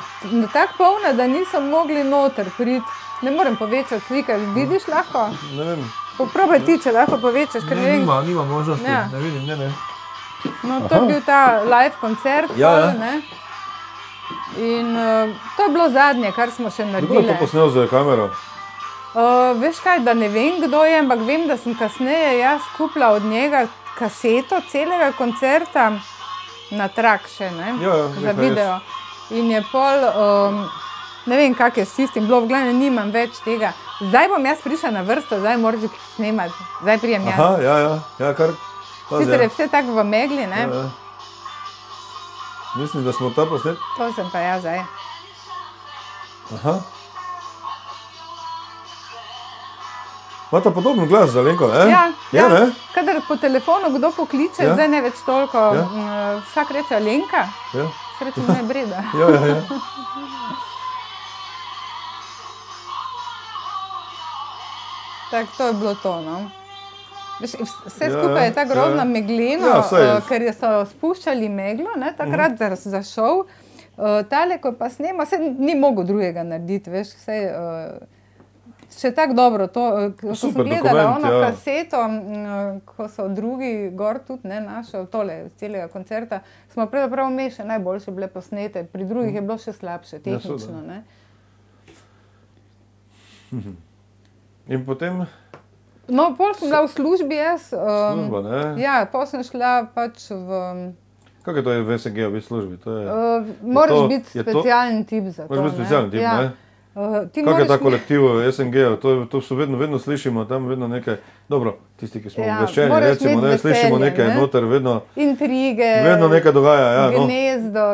Speaker 2: Tako polna, da nisem mogli noter priti. Ne morem povečati slike, vidiš lahko?
Speaker 1: Ne vem.
Speaker 2: Poprobaj ti, če lahko povečaš, ker ne vem.
Speaker 1: Nima možnosti, ne vidim, ne.
Speaker 2: No, to je bil ta live koncert, ne? In to je bilo zadnje, kar smo še naredili.
Speaker 1: Kdo je to posnel z kamero?
Speaker 2: Veš kaj, da ne vem, kdo je, ampak vem, da sem kasneje jaz kupila od njega kaseto celega koncerta na trak še, ne, za video. In je pol, ne vem, kak je s tistim bilo, v glavnem nimam več tega. Zdaj bom jaz prišla na vrsto, zdaj moraš snemati, zdaj prijem jaz.
Speaker 1: Aha, ja, kar...
Speaker 2: Sicer je vse tako v megli, ne.
Speaker 1: Mislim, da smo ta posnet...
Speaker 2: To sem pa jaz zdaj.
Speaker 1: Aha. Imata podoben glas za Alenko, ne?
Speaker 2: Ja, kadar po telefonu kdo pokliče, zdaj ne več toliko, vsak reče Alenka, srečo ne Breda.
Speaker 1: Ja.
Speaker 2: Tako, to je bilo to, no. Vse skupaj je tako grozno megleno, ker so spuščali meglo, ne, takrat za šov. Tale, ko pa snema, se ni mogel drugega narediti, veš, vse še tako dobro to, ko sem gledala ono kaseto, ko so drugi gor tudi, ne, našel tole z celega koncerta, smo pravzaprav me še najboljše bile posnete, pri drugih je bilo še slabše, tehnično, ne.
Speaker 1: In potem
Speaker 2: No, pol sem bila v službi jaz.
Speaker 1: služba, ne?
Speaker 2: Ja, pol sem šla pač v...
Speaker 1: Kako je to v SNG v službi? To je,
Speaker 2: moraš biti specialen tip za to.
Speaker 1: moraš biti specialen tip, ne?
Speaker 2: Ti
Speaker 1: Kako je ta
Speaker 2: moraš
Speaker 1: kolektiv SNG-ov? To so vedno slišimo, tam vedno nekaj, dobro, tisti, ki smo
Speaker 2: Ja,
Speaker 1: obveščeni,
Speaker 2: moraš
Speaker 1: recimo,
Speaker 2: imeti
Speaker 1: ne, slišimo
Speaker 2: veselje,
Speaker 1: nekaj
Speaker 2: ne?
Speaker 1: noter, vedno
Speaker 2: intrige,
Speaker 1: nekaj dogaja, ja, no.
Speaker 2: gnezdo,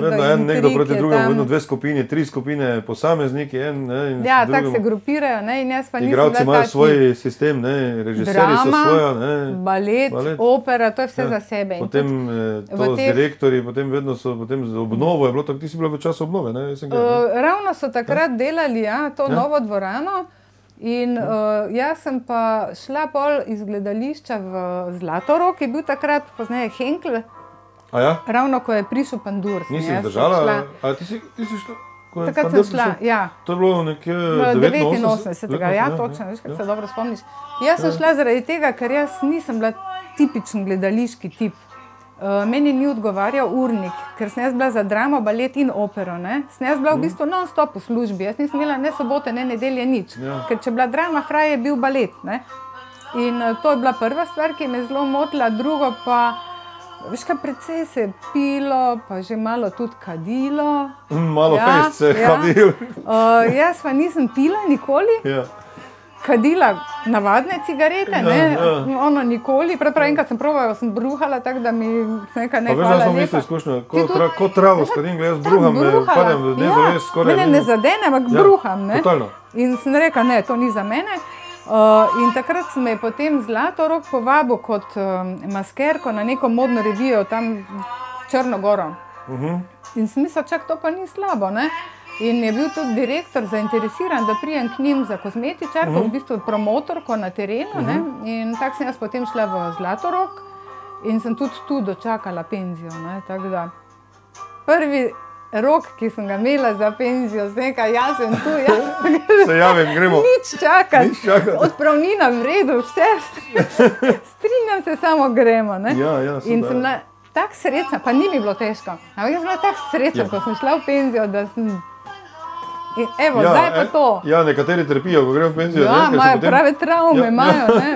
Speaker 1: Vedno en nekdo
Speaker 2: intrig
Speaker 1: proti
Speaker 2: je
Speaker 1: drugemu,
Speaker 2: tam.
Speaker 1: vedno dve skupini, tri skupine, posamezniki, ne, in
Speaker 2: Ja, tako
Speaker 1: drugemu.
Speaker 2: se grupirajo, ne, in jaz pa nisem
Speaker 1: Igravci
Speaker 2: bila
Speaker 1: imajo
Speaker 2: ta tip.
Speaker 1: svoj sistem, ne, režiserji so
Speaker 2: Drama,
Speaker 1: svoja, ne.
Speaker 2: balet, opera, to je vse za sebe. In
Speaker 1: Potem
Speaker 2: tudi
Speaker 1: to
Speaker 2: v
Speaker 1: z
Speaker 2: teh-
Speaker 1: direktorji, potem vedno so, potem z obnovo je bilo tako, ti si bila v času obnove, ne, SNG, ne?
Speaker 2: ravno so takrat delali to novo dvorano in jaz sem pa šla pol iz gledališča v Zlatorog, ki je bil takrat pozneje Henkel,
Speaker 1: A ja?
Speaker 2: ravno ko je prišel Pandur. sem
Speaker 1: Nisi
Speaker 2: jaz
Speaker 1: zdržala?
Speaker 2: šla.
Speaker 1: A ti si šla? Ko je
Speaker 2: Takrat
Speaker 1: Pandor
Speaker 2: sem šla,
Speaker 1: prišel?
Speaker 2: ja.
Speaker 1: To je bilo nekje
Speaker 2: 89. Ja, točno, veš, kako se dobro spomniš. Jaz sem šla zaradi tega, ker jaz nisem bila tipičen gledališki tip. Meni ni odgovarjal urnik, ker sem jaz bila za dramo, balet in opero. Ne? Sem jaz bila v bistvu non-stop v službi, jaz nisem imela ne sobote, ne nedelje, nič.
Speaker 1: Ja.
Speaker 2: Ker če je bila drama, fraj je bil balet. Ne? In to je bila prva stvar, ki me zelo motila, drugo pa, veš kaj, precej se je pilo, pa že malo tudi kadilo.
Speaker 1: Malo fejst se je kadil.
Speaker 2: Jaz pa nisem pila nikoli.
Speaker 1: Ja.
Speaker 2: Kadila navadne cigarete,
Speaker 1: Ja,
Speaker 2: ne,
Speaker 1: ja.
Speaker 2: ono nikoli. Prav enkrat sem probala, sem bruhala, tako da mi nekaj ne
Speaker 1: Pa veš,
Speaker 2: hvala
Speaker 1: jaz imam
Speaker 2: lepa.
Speaker 1: isto izkušnjo,
Speaker 2: Ti tudi-
Speaker 1: kot travo skadim, jaz bruham, padem v nezavest skoraj.
Speaker 2: Mene ne zadene, ampak bruham. Ne.
Speaker 1: Totalno.
Speaker 2: In sem rekla, ne, to ni za mene. In takrat se me je potem Zlatorog povabil kot maskerko na neko modno revijo tam v Črnogoro. In sem mislila, čak to pa ni slabo, ne. In je bil tudi direktor zainteresiran, da prijem k njim za kozmetičarko, v bistvu promotorko na terenu. Ne? In tako sem jaz potem šla v Zlatorog in sem tudi tu dočakala penzijo. Ne? Tako da prvi rok, ki sem ga imela za penzijo, sem rekla, jaz sem tu,
Speaker 1: Se javim, gremo.
Speaker 2: nič čakati.
Speaker 1: Nič čakati.
Speaker 2: Odpravnina v redu, vse. Strinjam se, samo gremo. Ne?
Speaker 1: Ja,
Speaker 2: In sem bila tako srečna, pa ni mi bilo težko. Ampak jaz sem bila tako srečna, ko sem šla v penzijo, da sem... In evo, zdaj pa to.
Speaker 1: Ja, nekateri trpijo, ko grejo v penzijo.
Speaker 2: Ja,
Speaker 1: ne, ker se
Speaker 2: imajo
Speaker 1: potem-
Speaker 2: prave travme, imajo, ne.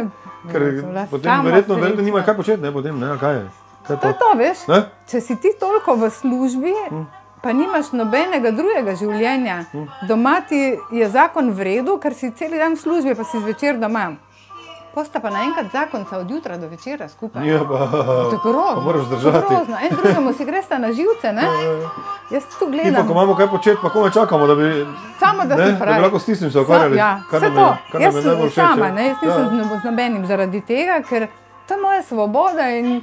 Speaker 1: Ker
Speaker 2: Sem bila
Speaker 1: potem
Speaker 2: sama
Speaker 1: verjetno
Speaker 2: srečna.
Speaker 1: nimajo kaj početi, ne, potem, ne, kaj je. Kaj je
Speaker 2: To je to, veš.
Speaker 1: Ne?
Speaker 2: Če si ti toliko v službi, pa nimaš nobenega drugega življenja, doma ti je zakon v redu, ker si cel dan v službi, pa si zvečer doma. Posta pa naenkrat zakonca od jutra do večera skupaj.
Speaker 1: Ja, pa...
Speaker 2: To je grozno.
Speaker 1: Pa moraš
Speaker 2: to je
Speaker 1: zdržati.
Speaker 2: grozno. En drugemu si gresta na živce, ne? Jaz tu
Speaker 1: Mi pa,
Speaker 2: gledam.
Speaker 1: ko imamo kaj početi, pa komaj čakamo, da bi...
Speaker 2: Samo da
Speaker 1: ne,
Speaker 2: si fraj.
Speaker 1: Da bi lahko s tistim se ukvarjali.
Speaker 2: Ja,
Speaker 1: kar
Speaker 2: vse
Speaker 1: nam
Speaker 2: to.
Speaker 1: je- kar nam
Speaker 2: Jaz
Speaker 1: je
Speaker 2: sem
Speaker 1: najbolj všeč,
Speaker 2: sama,
Speaker 1: ja.
Speaker 2: ne? Jaz nisem z nobenim zaradi tega, ker to je moja svoboda in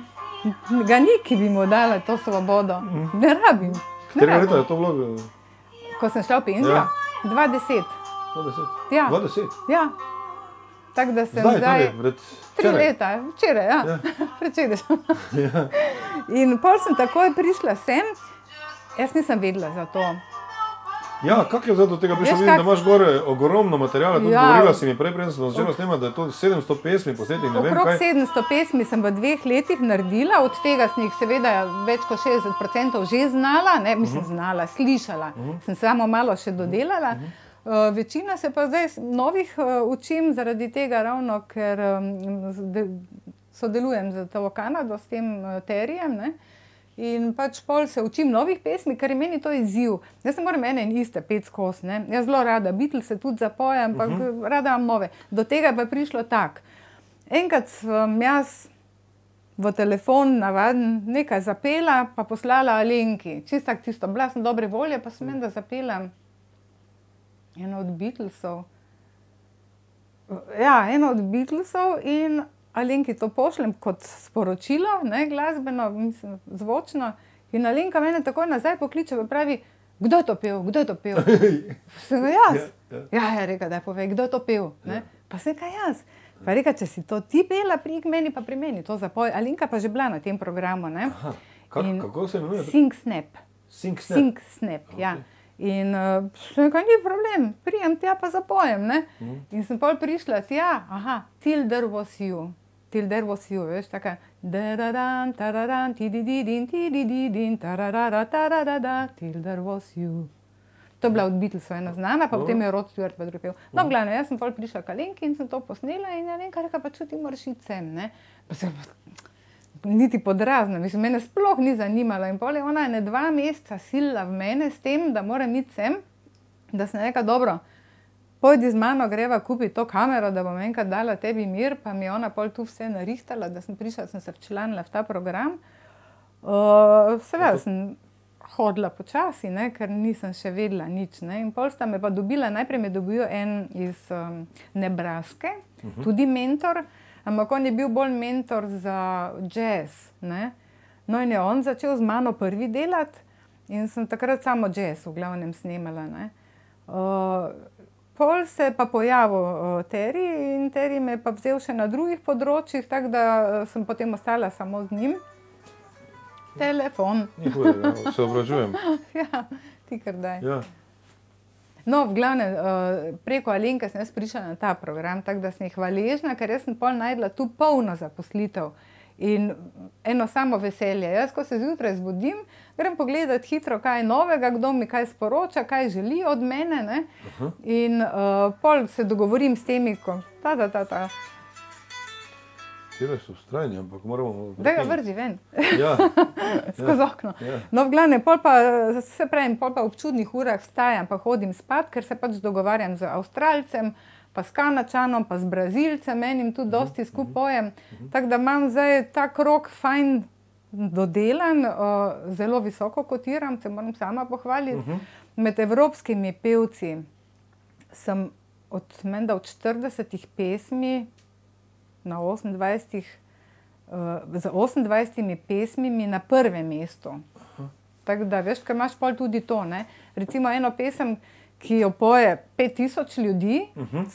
Speaker 2: ga ni, ki bi mu dala to svobodo. Ne rabim. Ne
Speaker 1: Katerega
Speaker 2: rabim.
Speaker 1: leta je to bilo?
Speaker 2: Ko sem šla v penzijo?
Speaker 1: Ja.
Speaker 2: 2010.
Speaker 1: 20.
Speaker 2: Ja.
Speaker 1: 20.
Speaker 2: Ja. Tako da sem
Speaker 1: Zdaj,
Speaker 2: zdaj...
Speaker 1: torej, pred
Speaker 2: 3
Speaker 1: včeraj.
Speaker 2: leta, včeraj, ja. Predvčerajšnjem. In pol sem takoj prišla sem, jaz nisem vedela za to.
Speaker 1: Ja, kako je zdaj do tega prišlo?
Speaker 2: Veš,
Speaker 1: Vidim, da
Speaker 2: kak-
Speaker 1: imaš gore ogromno materiala, tudi
Speaker 2: Ja.
Speaker 1: govorila si mi prej, preden smo začeli snemati, da je to 700 pesmi posnetih, ne vem
Speaker 2: Okrog
Speaker 1: kaj.
Speaker 2: 700 pesmi sem v 2 letih naredila, od tega sem jih seveda več kot 60% že znala, ne, mislim znala, slišala, sem samo malo še dodelala. Večina se pa zdaj novih učim zaradi tega ravno, ker sodelujem z to Kanado, s tem Terijem, ne. In pač pol se učim novih pesmi, ker je meni to izziv. Jaz ne morem ene in iste pet skozi, ne. Jaz zelo rada Beatlese tudi zapojem, ampak rada imam nove. Do tega pa je prišlo tako. Enkrat sem jaz v telefon navaden nekaj zapela, pa poslala Alenki. Tisto, bila sem dobre volje, pa sem menda zapela eno od Beatlesov. Ja, eno od Beatlesov in Alenki to pošljem kot sporočilo, ne, glasbeno, mislim, zvočno. In Alenka mene takoj nazaj pokliče in pravi, kdo je to pel, kdo je to pel? Sem ga jaz. Ja, je rekel, da je povej, kdo je to pel. Ne? Pa sem kaj jaz. Pa je rekel, če si to ti pela, pridi k meni, pa pri meni to zapoj. Alenka pa že bila na tem programu, ne.
Speaker 1: Aha,
Speaker 2: In
Speaker 1: kako se imenuje?
Speaker 2: Sing Snap.
Speaker 1: Sing Snap.
Speaker 2: Sing Snap, ja. In sem rekel, ni problem, prijem tja pa zapojem, ne. In sem pol prišla tja, aha, Till There Was You. Till There Was You, veš, taka da-da-dan, ta-da-dan, ti-di-di-din, ti-di-di-din, ta-ra-ra-ra, ta-ra-ra-ra, Till There Was You. To je bila od Beatlesov ena znana, pa potem je Rod Stewart pa drugi pel. No, glavno, jaz sem pol prišla k Alenki in sem to posnela in Alenka rekla, pa čuti, moraš iti sem, ne. Pa sem niti podrazna, mislim, mene sploh ni zanimalo in pol je ona 2 meseca silila v mene s tem, da moram iti sem, da sem rekla, dobro, pojdi z mano, greva kupiti to kamero, da bom enkrat dala tebi mir, pa mi je ona pol tu vse narihtala, da sem prišla, sem se včlanila v ta program. Seveda sem hodila počasi, ne, ker nisem še vedela nič, ne, in pol sta me pa dobila, najprej me dobil en iz Nebraske, tudi mentor, ampak on je bil bolj mentor za jazz, ne. No in je on začel z mano prvi delati in sem takrat samo jazz v glavnem snemala, ne. Pol se je pa pojavil Terry in Terry me je pa vzel še na drugih področjih, tako da sem potem ostala samo z njim. Telefon.
Speaker 1: Ni hude, se obražujem.
Speaker 2: Ja, ti kar daj.
Speaker 1: Ja.
Speaker 2: No, v glavnem, preko Alenke sem jaz prišla na ta program, tako da sem jih hvaležna, ker jaz sem pol najdla tu polno zaposlitev in eno samo veselje. Jaz, ko se zjutraj zbudim, grem pogledat hitro, kaj je novega, kdo mi kaj sporoča, kaj želi od mene, ne? In pol se dogovorim s temi, ko
Speaker 1: Tele so vztrajni, ampak moramo...
Speaker 2: Da ga vrži ven.
Speaker 1: Ja.
Speaker 2: Skozi okno. No, v glavnem, pol pa, se pravim, pol pa ob čudnih urah vstajam, pa hodim spat, ker se pač dogovarjam z Avstralcem, pa s Kanačanom, pa z Brazilcem, enim tudi dosti skupojem. Tako da imam zdaj ta krog fajn dodelan, zelo visoko kotiram, se moram sama pohvaliti. Med evropskimi pevci sem menda od 40 pesmi na 28, z 28 pesmimi na prvem mestu. Tako da, veš, ker imaš pol tudi to, ne. Recimo eno pesem, ki jo poje 5000 ljudi,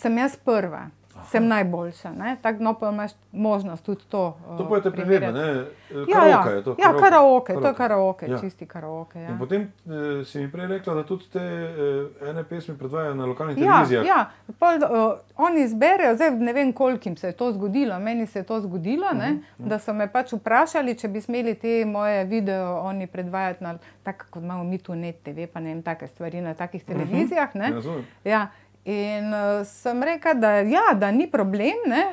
Speaker 2: sem jaz prva. Sem najboljša, ne. Tako, no, pa imaš možnost tudi to
Speaker 1: To pojete primerno, ne?
Speaker 2: Karaoke
Speaker 1: je to?
Speaker 2: Ja, karaoke, to je karaoke,
Speaker 1: Ja.
Speaker 2: čisti karaoke, ja.
Speaker 1: In potem si mi prej rekla, da tudi te ene pesmi predvajajo na lokalnih televizijah.
Speaker 2: Ja, pol, oni izberejo, zdaj ne vem, kolikim se je to zgodilo, meni se je to zgodilo, ne, da so me pač vprašali, če bi smeli te moje video oni predvajati na, tako kot imamo mi tu Net TV, pa ne vem, take stvari na takih televizijah, ne.
Speaker 1: Razumem.
Speaker 2: Ja. In sem rekla, da ja, da ni problem, ne,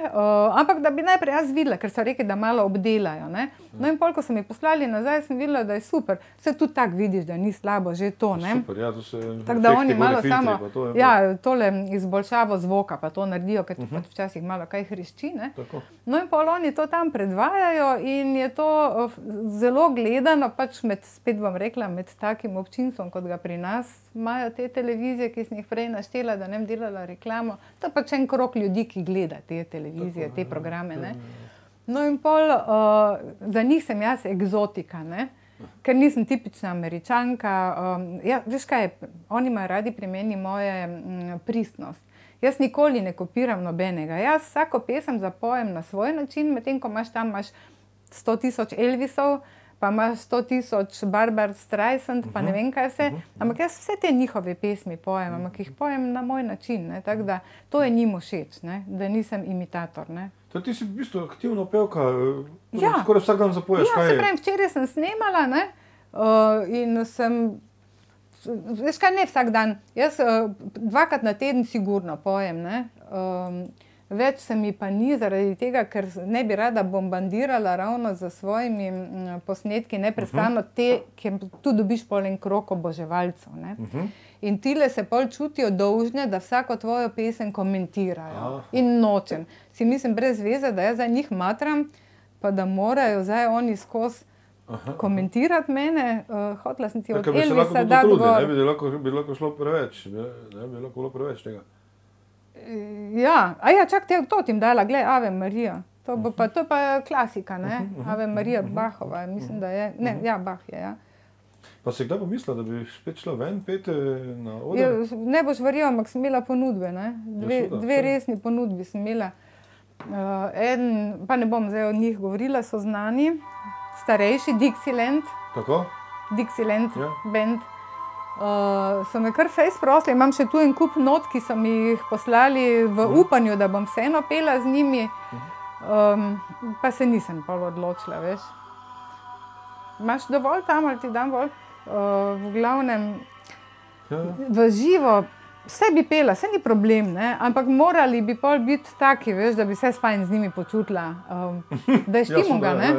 Speaker 2: ampak da bi najprej jaz videla, ker so rekli, da malo obdelajo, ne. No in pol, ko so mi poslali nazaj, sem videla, da je super. Vse tudi tako vidiš, da ni slabo, že to, ne.
Speaker 1: Super, ja, to se
Speaker 2: Tako da oni malo
Speaker 1: filtri,
Speaker 2: samo,
Speaker 1: pa to je
Speaker 2: ja, tole izboljšavo zvoka pa to naredijo, ker ti pač včasih malo kaj hrišči, ne.
Speaker 1: Tako.
Speaker 2: No in pol oni to tam predvajajo in je to zelo gledano, pač spet bom rekla, med takim občinstvom, kot ga pri nas imajo te televizije, ki sem jih prej naštela, da ne bom delala reklamo. To je pač en krog ljudi, ki gleda te televizije, te programe, ne. No in pol, za njih sem jaz egzotika, ne. Ker nisem tipična Američanka. Ja, veš kaj, oni imajo radi pri meni moje pristnost. Jaz nikoli ne kopiram nobenega. Jaz vsako pesem zapojem na svoj način, medtem ko imaš 100 000 Elvisov, pa imaš 100 000 Barbara Streisand, pa ne vem kaj vse. Ampak jaz vse te njihove pesmi pojem, ampak jih pojem na moj način, ne. Tako da to je njim všeč, ne, da nisem imitator, ne.
Speaker 1: Ti si v bistvu aktivna pevka,
Speaker 2: Ja.
Speaker 1: skoraj vsak dan zapoješ,
Speaker 2: Ja,
Speaker 1: kaj
Speaker 2: se
Speaker 1: je?
Speaker 2: pravim, včeraj sem snemala, ne, in sem, veš kaj, ne vsak dan, jaz 2-krat na teden sigurno pojem, ne, več se mi pa ni zaradi tega, ker ne bi rada bombardirala ravno za svojimi posnetki neprestano te, ker tu dobiš pol en krog oboževalcev, ne. In tile se pol čutijo dolžne, da vsako tvojo pesem komentirajo. In nočem. Si mislim brez veze, da jaz zdaj njih matram, pa da morajo zdaj oni skozi komentirati mene. Hotela sem ti od
Speaker 1: Ker bi se lahko
Speaker 2: Elvisa
Speaker 1: to
Speaker 2: dati
Speaker 1: trudili,
Speaker 2: gor.
Speaker 1: ne bi lahko šlo preveč, ne bi lahko bilo preveč tega.
Speaker 2: Ja, čak, to ti jim dala, glej, Ave Marija. To bo pa, to je pa klasika, ne? Ave Marija Bachova, mislim, da je. Ne, ja, Bach je, ja.
Speaker 1: Pa si kdaj pomislila, da bi spet šla ven, pet na oder?
Speaker 2: Ja, ne boš verjel, ampak sem imela ponudbe, ne? Dve resni ponudbi sem imela. Eden, pa ne bom zdaj od njih govorila, so znani, starejši, Dixieland.
Speaker 1: Tako?
Speaker 2: Dixieland
Speaker 1: Ja.
Speaker 2: band. So me kar fejs prosili, imam še tu en kup not, ki so mi jih poslali v upanju, da bom vseeno pela z njimi, pa se nisem pol odločila, veš. Imaš dovolj tam ali ti dam bolj? V glavnem, v živo, vse bi pela, vse ni problem, ne? Ampak morali bi pol biti taki, veš, da bi se fajn z njimi počutila, da je štimunga, ne?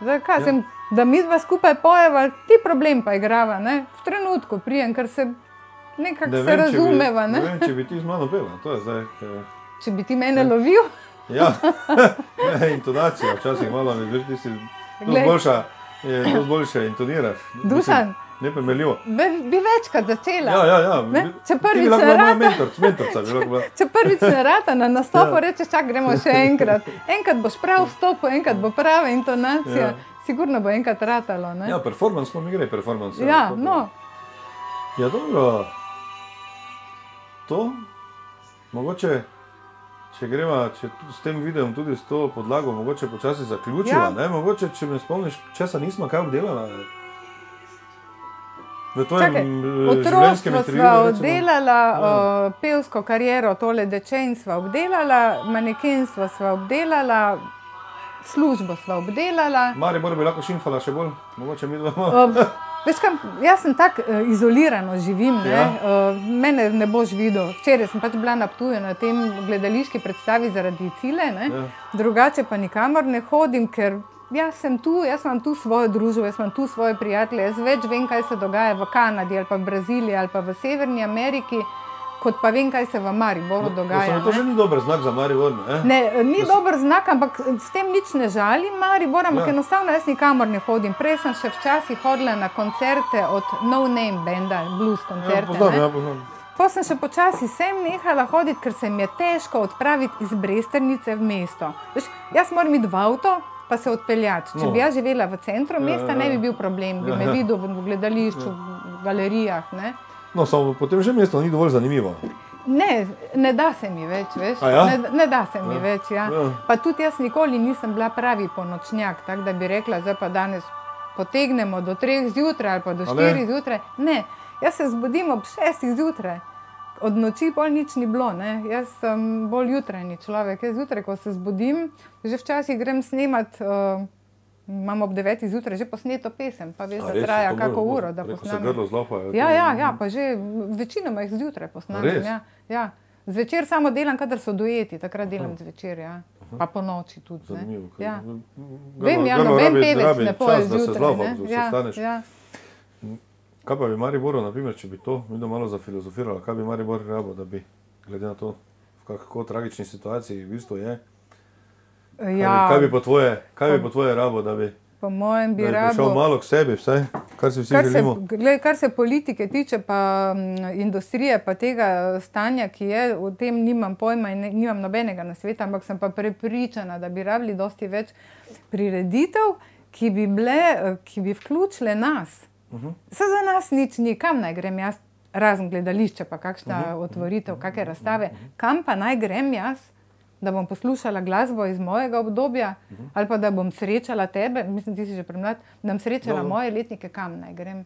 Speaker 2: Zdaj, kaj sem, da mi dva skupaj pojeva, ti problem pa igrava, ne? V trenutku prijem, ker se nekako se razumeva, ne?
Speaker 1: Ne vem, če bi ti z mano pela, to je zdaj.
Speaker 2: Če bi ti mene lovil?
Speaker 1: Ja, intonacija, včasih malo mi veš, ti si dosti boljše intoniraš.
Speaker 2: Dušan,
Speaker 1: nepremeljivo.
Speaker 2: Bi večkrat začela.
Speaker 1: Ja.
Speaker 2: Če prvič
Speaker 1: ne rata,
Speaker 2: če prvič ne rata, na nastopu rečeš, čak, gremo še enkrat. Enkrat boš prav vstopil, enkrat bo prava intonacija. Sigurno bo enkrat ratalo, ne?
Speaker 1: Ja, performance pa mi gre, performance.
Speaker 2: Ja, no.
Speaker 1: Ja, dobro. To, mogoče, če greva, s tem videom tudi s to podlago, mogoče počasi zaključiva, ne? Mogoče, če me spomniš, česa nismo kaj obdelala. V tvojem življenjskem intervjuju. Otroštvo sva obdelala, pevsko kariero, tole dečenj sva obdelala, manekenstvo sva obdelala, službo sva obdelala. Maribor bi lahko šimfala še bolj, mogoče mi dva.
Speaker 2: Veš kam, jaz sem tako izolirano živim, ne? Mene ne boš videl. Včeraj sem pač bila na Ptuju na tem gledališki predstavi zaradi Cile, ne? Drugače pa nikamor ne hodim, ker jaz sem tu, jaz imam tu svojo družbo, jaz imam tu svoje prijatelje, jaz več vem, kaj se dogaja v Kanadi ali pa v Braziliji ali pa v Severni Ameriki, kot pa vem, kaj se v Mariboru dogaja.
Speaker 1: To že ni dober znak za Maribor, ne?
Speaker 2: Ne, ni dober znak, ampak s tem nič ne žalim Maribor, ampak enostavno jaz nikamor ne hodim. Prej sem še včasih hodila na koncerte od No Name benda, blues koncerte.
Speaker 1: Poznam.
Speaker 2: Potem sem še počasi sem nehala hoditi, ker se mi je težko odpraviti iz Bresternice v mesto. Veš, jaz moram iti v avto, pa se odpeljati. Če bi jaz živela v centru mesta, ne bi bil problem, bi me videl v gledališču, v galerijah, ne?
Speaker 1: No, samo potem že mesto ni dovolj zanimivo.
Speaker 2: Ne da se mi več, veš. Ne da se mi več, ja. Pa tudi jaz nikoli nisem bila pravi ponočnjak, tako da bi rekla, zdaj pa danes potegnemo do 3 zjutraj ali pa do 4 zjutraj. Ne, jaz se zbudim ob 6 zjutraj. Od noči pol nič ni bilo, ne. Jaz sem bolj jutranji človek. Jaz zjutraj, ko se zbudim, že včasih grem snemat, imam ob 9 zjutraj že posneto pesem, pa veš, da traja kako uro, da posnamem.
Speaker 1: Reko se grlo zlopajo.
Speaker 2: Ja, pa že večinoma jih zjutraj posnamem. Ja. Zvečer samo delam, kadar so dueti, takrat delam zvečer, ja. Pa po noči tudi, ne.
Speaker 1: Zanimivo.
Speaker 2: Vem, ja, noben pevec ne poje zjutraj, ne. Ja.
Speaker 1: Kaj pa bi Mariboru, na primer, če bi to vidno malo zafilozofirala, kaj bi Maribor rabo, da bi, glede na to, v kako tragični situaciji v bistvu je, kaj bi po tvoje rabo, da bi prišel malo k sebi, vsaj, kar si vsi želimo?
Speaker 2: Kar se politike tiče, pa industrije, pa tega stanja, ki je, o tem nimam pojma in nimam nobenega nasveta, ampak sem pa prepričana, da bi rabili dosti več prireditev, ki bi vključile nas. Vse za nas nič ni, kam naj grem jaz, razen gledališče, pa kakšna otvoritev, kakšne razstave, kam pa naj grem jaz, da bom poslušala glasbo iz mojega obdobja, ali pa da bom srečala tebe, mislim, ti si že premlad, da bom srečala moje letnike, kam naj grem.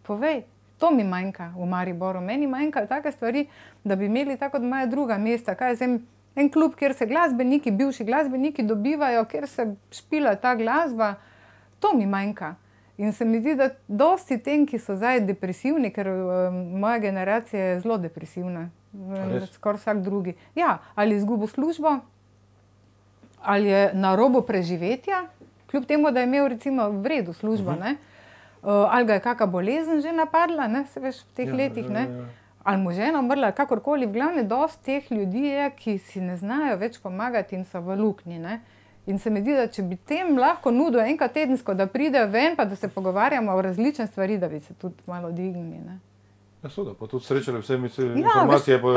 Speaker 2: Povej, to mi manjka v Mariboru, meni manjkajo take stvari, da bi imeli tako od moja druga mesta, kaj je en klub, kjer se glasbeniki, bivši glasbeniki dobivajo, kjer se špila ta glasba, to mi manjka. In se mi zdi, da dosti tem, ki so zdaj depresivni, ker moja generacija je zelo depresivna, skoraj vsak drugi. Ja, ali izgubil službo, ali je na robu preživetja, kljub temu, da je imel recimo v redu službo, ne? Ali ga je kakšna bolezen že napadla, ne, se veš, v teh letih, ne? Ali mu žena umrla, kakorkoli, v glavnem dosti teh ljudi je, ki si ne znajo več pomagati in so v luknji, ne? In se mi zdi, da če bi tem lahko nudil enkrat tedensko, da pridejo ven, pa da se pogovarjamo o različne stvari, da bi se tudi malo dignili, ne.
Speaker 1: Ja, so da, pa tudi srečali vse informacije, pa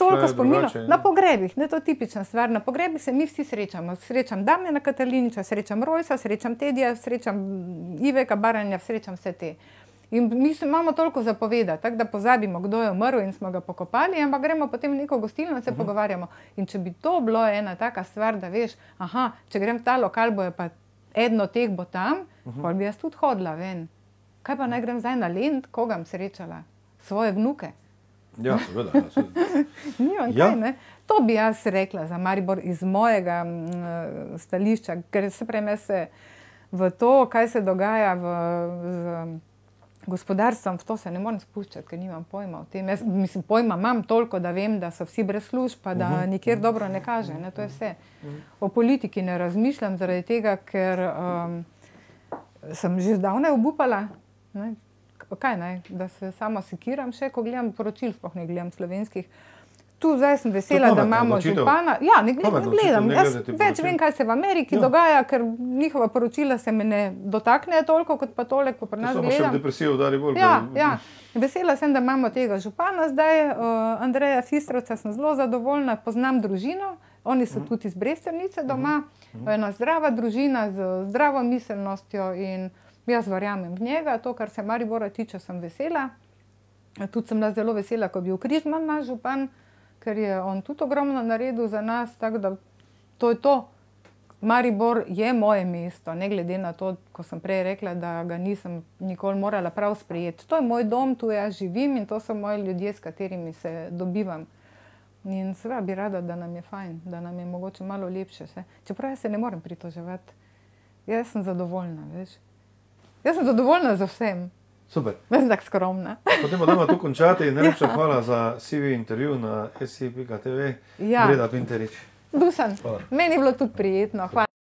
Speaker 2: toliko spominov. Na pogrebih, ne, to je tipična stvar, na pogrebih se mi vsi srečamo. Srečam Damjana Kataliniča, srečam Rojsa, srečam Tedija, srečam Iveka Baranja, srečam vse te. In mi imamo toliko za povedati, tako da pozabimo, kdo je umrl in smo ga pokopali, ampak gremo potem v neko gostilno in se pogovarjamo. In če bi to bilo ena taka stvar, da veš, če grem v ta lokal, bo je pa eden od teh bo tam, potem bi jaz tudi hodila ven. Kaj pa naj grem zdaj na Lent, koga bom srečala? Svoje vnuke.
Speaker 1: Ja, seveda.
Speaker 2: Nimam kaj, ne? To bi jaz rekla za Maribor iz mojega stališča, ker se prej v to, kaj se dogaja gospodarstvom, v to se ne morem spuščati, ker nimam pojma o tem. Jaz, mislim, pojma imam toliko, da vem, da so vsi brez služb, pa da nikjer dobro ne kaže, ne, to je vse. O politiki ne razmišljam zaradi tega, ker sem že zdavnaj obupala, ne, kaj naj, da se sama sekiram še, ko gledam poročil, sploh ne gledam slovenskih. Tu zdaj sem vesela, da imamo župana. Ja, ne gledam. Jaz več vem, kaj se v Ameriki dogaja, ker njihova poročila se me ne dotaknejo toliko, kot pa tole, ko pri nas gledam.
Speaker 1: Samo še v depresijo udari bolj.
Speaker 2: Ja. Vesela sem, da imamo tega župana zdaj, Andreja Fistrovca, sem zelo zadovoljna, poznam družino, oni so tudi iz Bresternice doma, ena zdrava družina z zdravo miselnostjo in jaz verjamem v njega, to, kar se Maribora tiče, sem vesela. Tudi sem bila zelo vesela, ko je bil Križman naš župan, ker je on tudi ogromno naredil za nas, tako da to je to. Maribor je moje mesto, ne glede na to, ko sem prej rekla, da ga nisem nikoli morala prav sprejeti. To je moj dom, tu jaz živim in to so moji ljudje, s katerimi se dobivam. In seveda bi rada, da nam je fajn, da nam je mogoče malo lepše vse. Čeprav jaz se ne morem pritoževati. Jaz sem zadovoljna, veš. Jaz sem zadovoljna za vsem.
Speaker 1: Super.
Speaker 2: Jaz sem tako skromna.
Speaker 1: Potem pa dajmo tu končati. Najlepša hvala za CV intervju na si.tv.
Speaker 2: Ja.
Speaker 1: Breda Pinterič.
Speaker 2: Dušan, meni je bilo tudi prijetno. Hvala.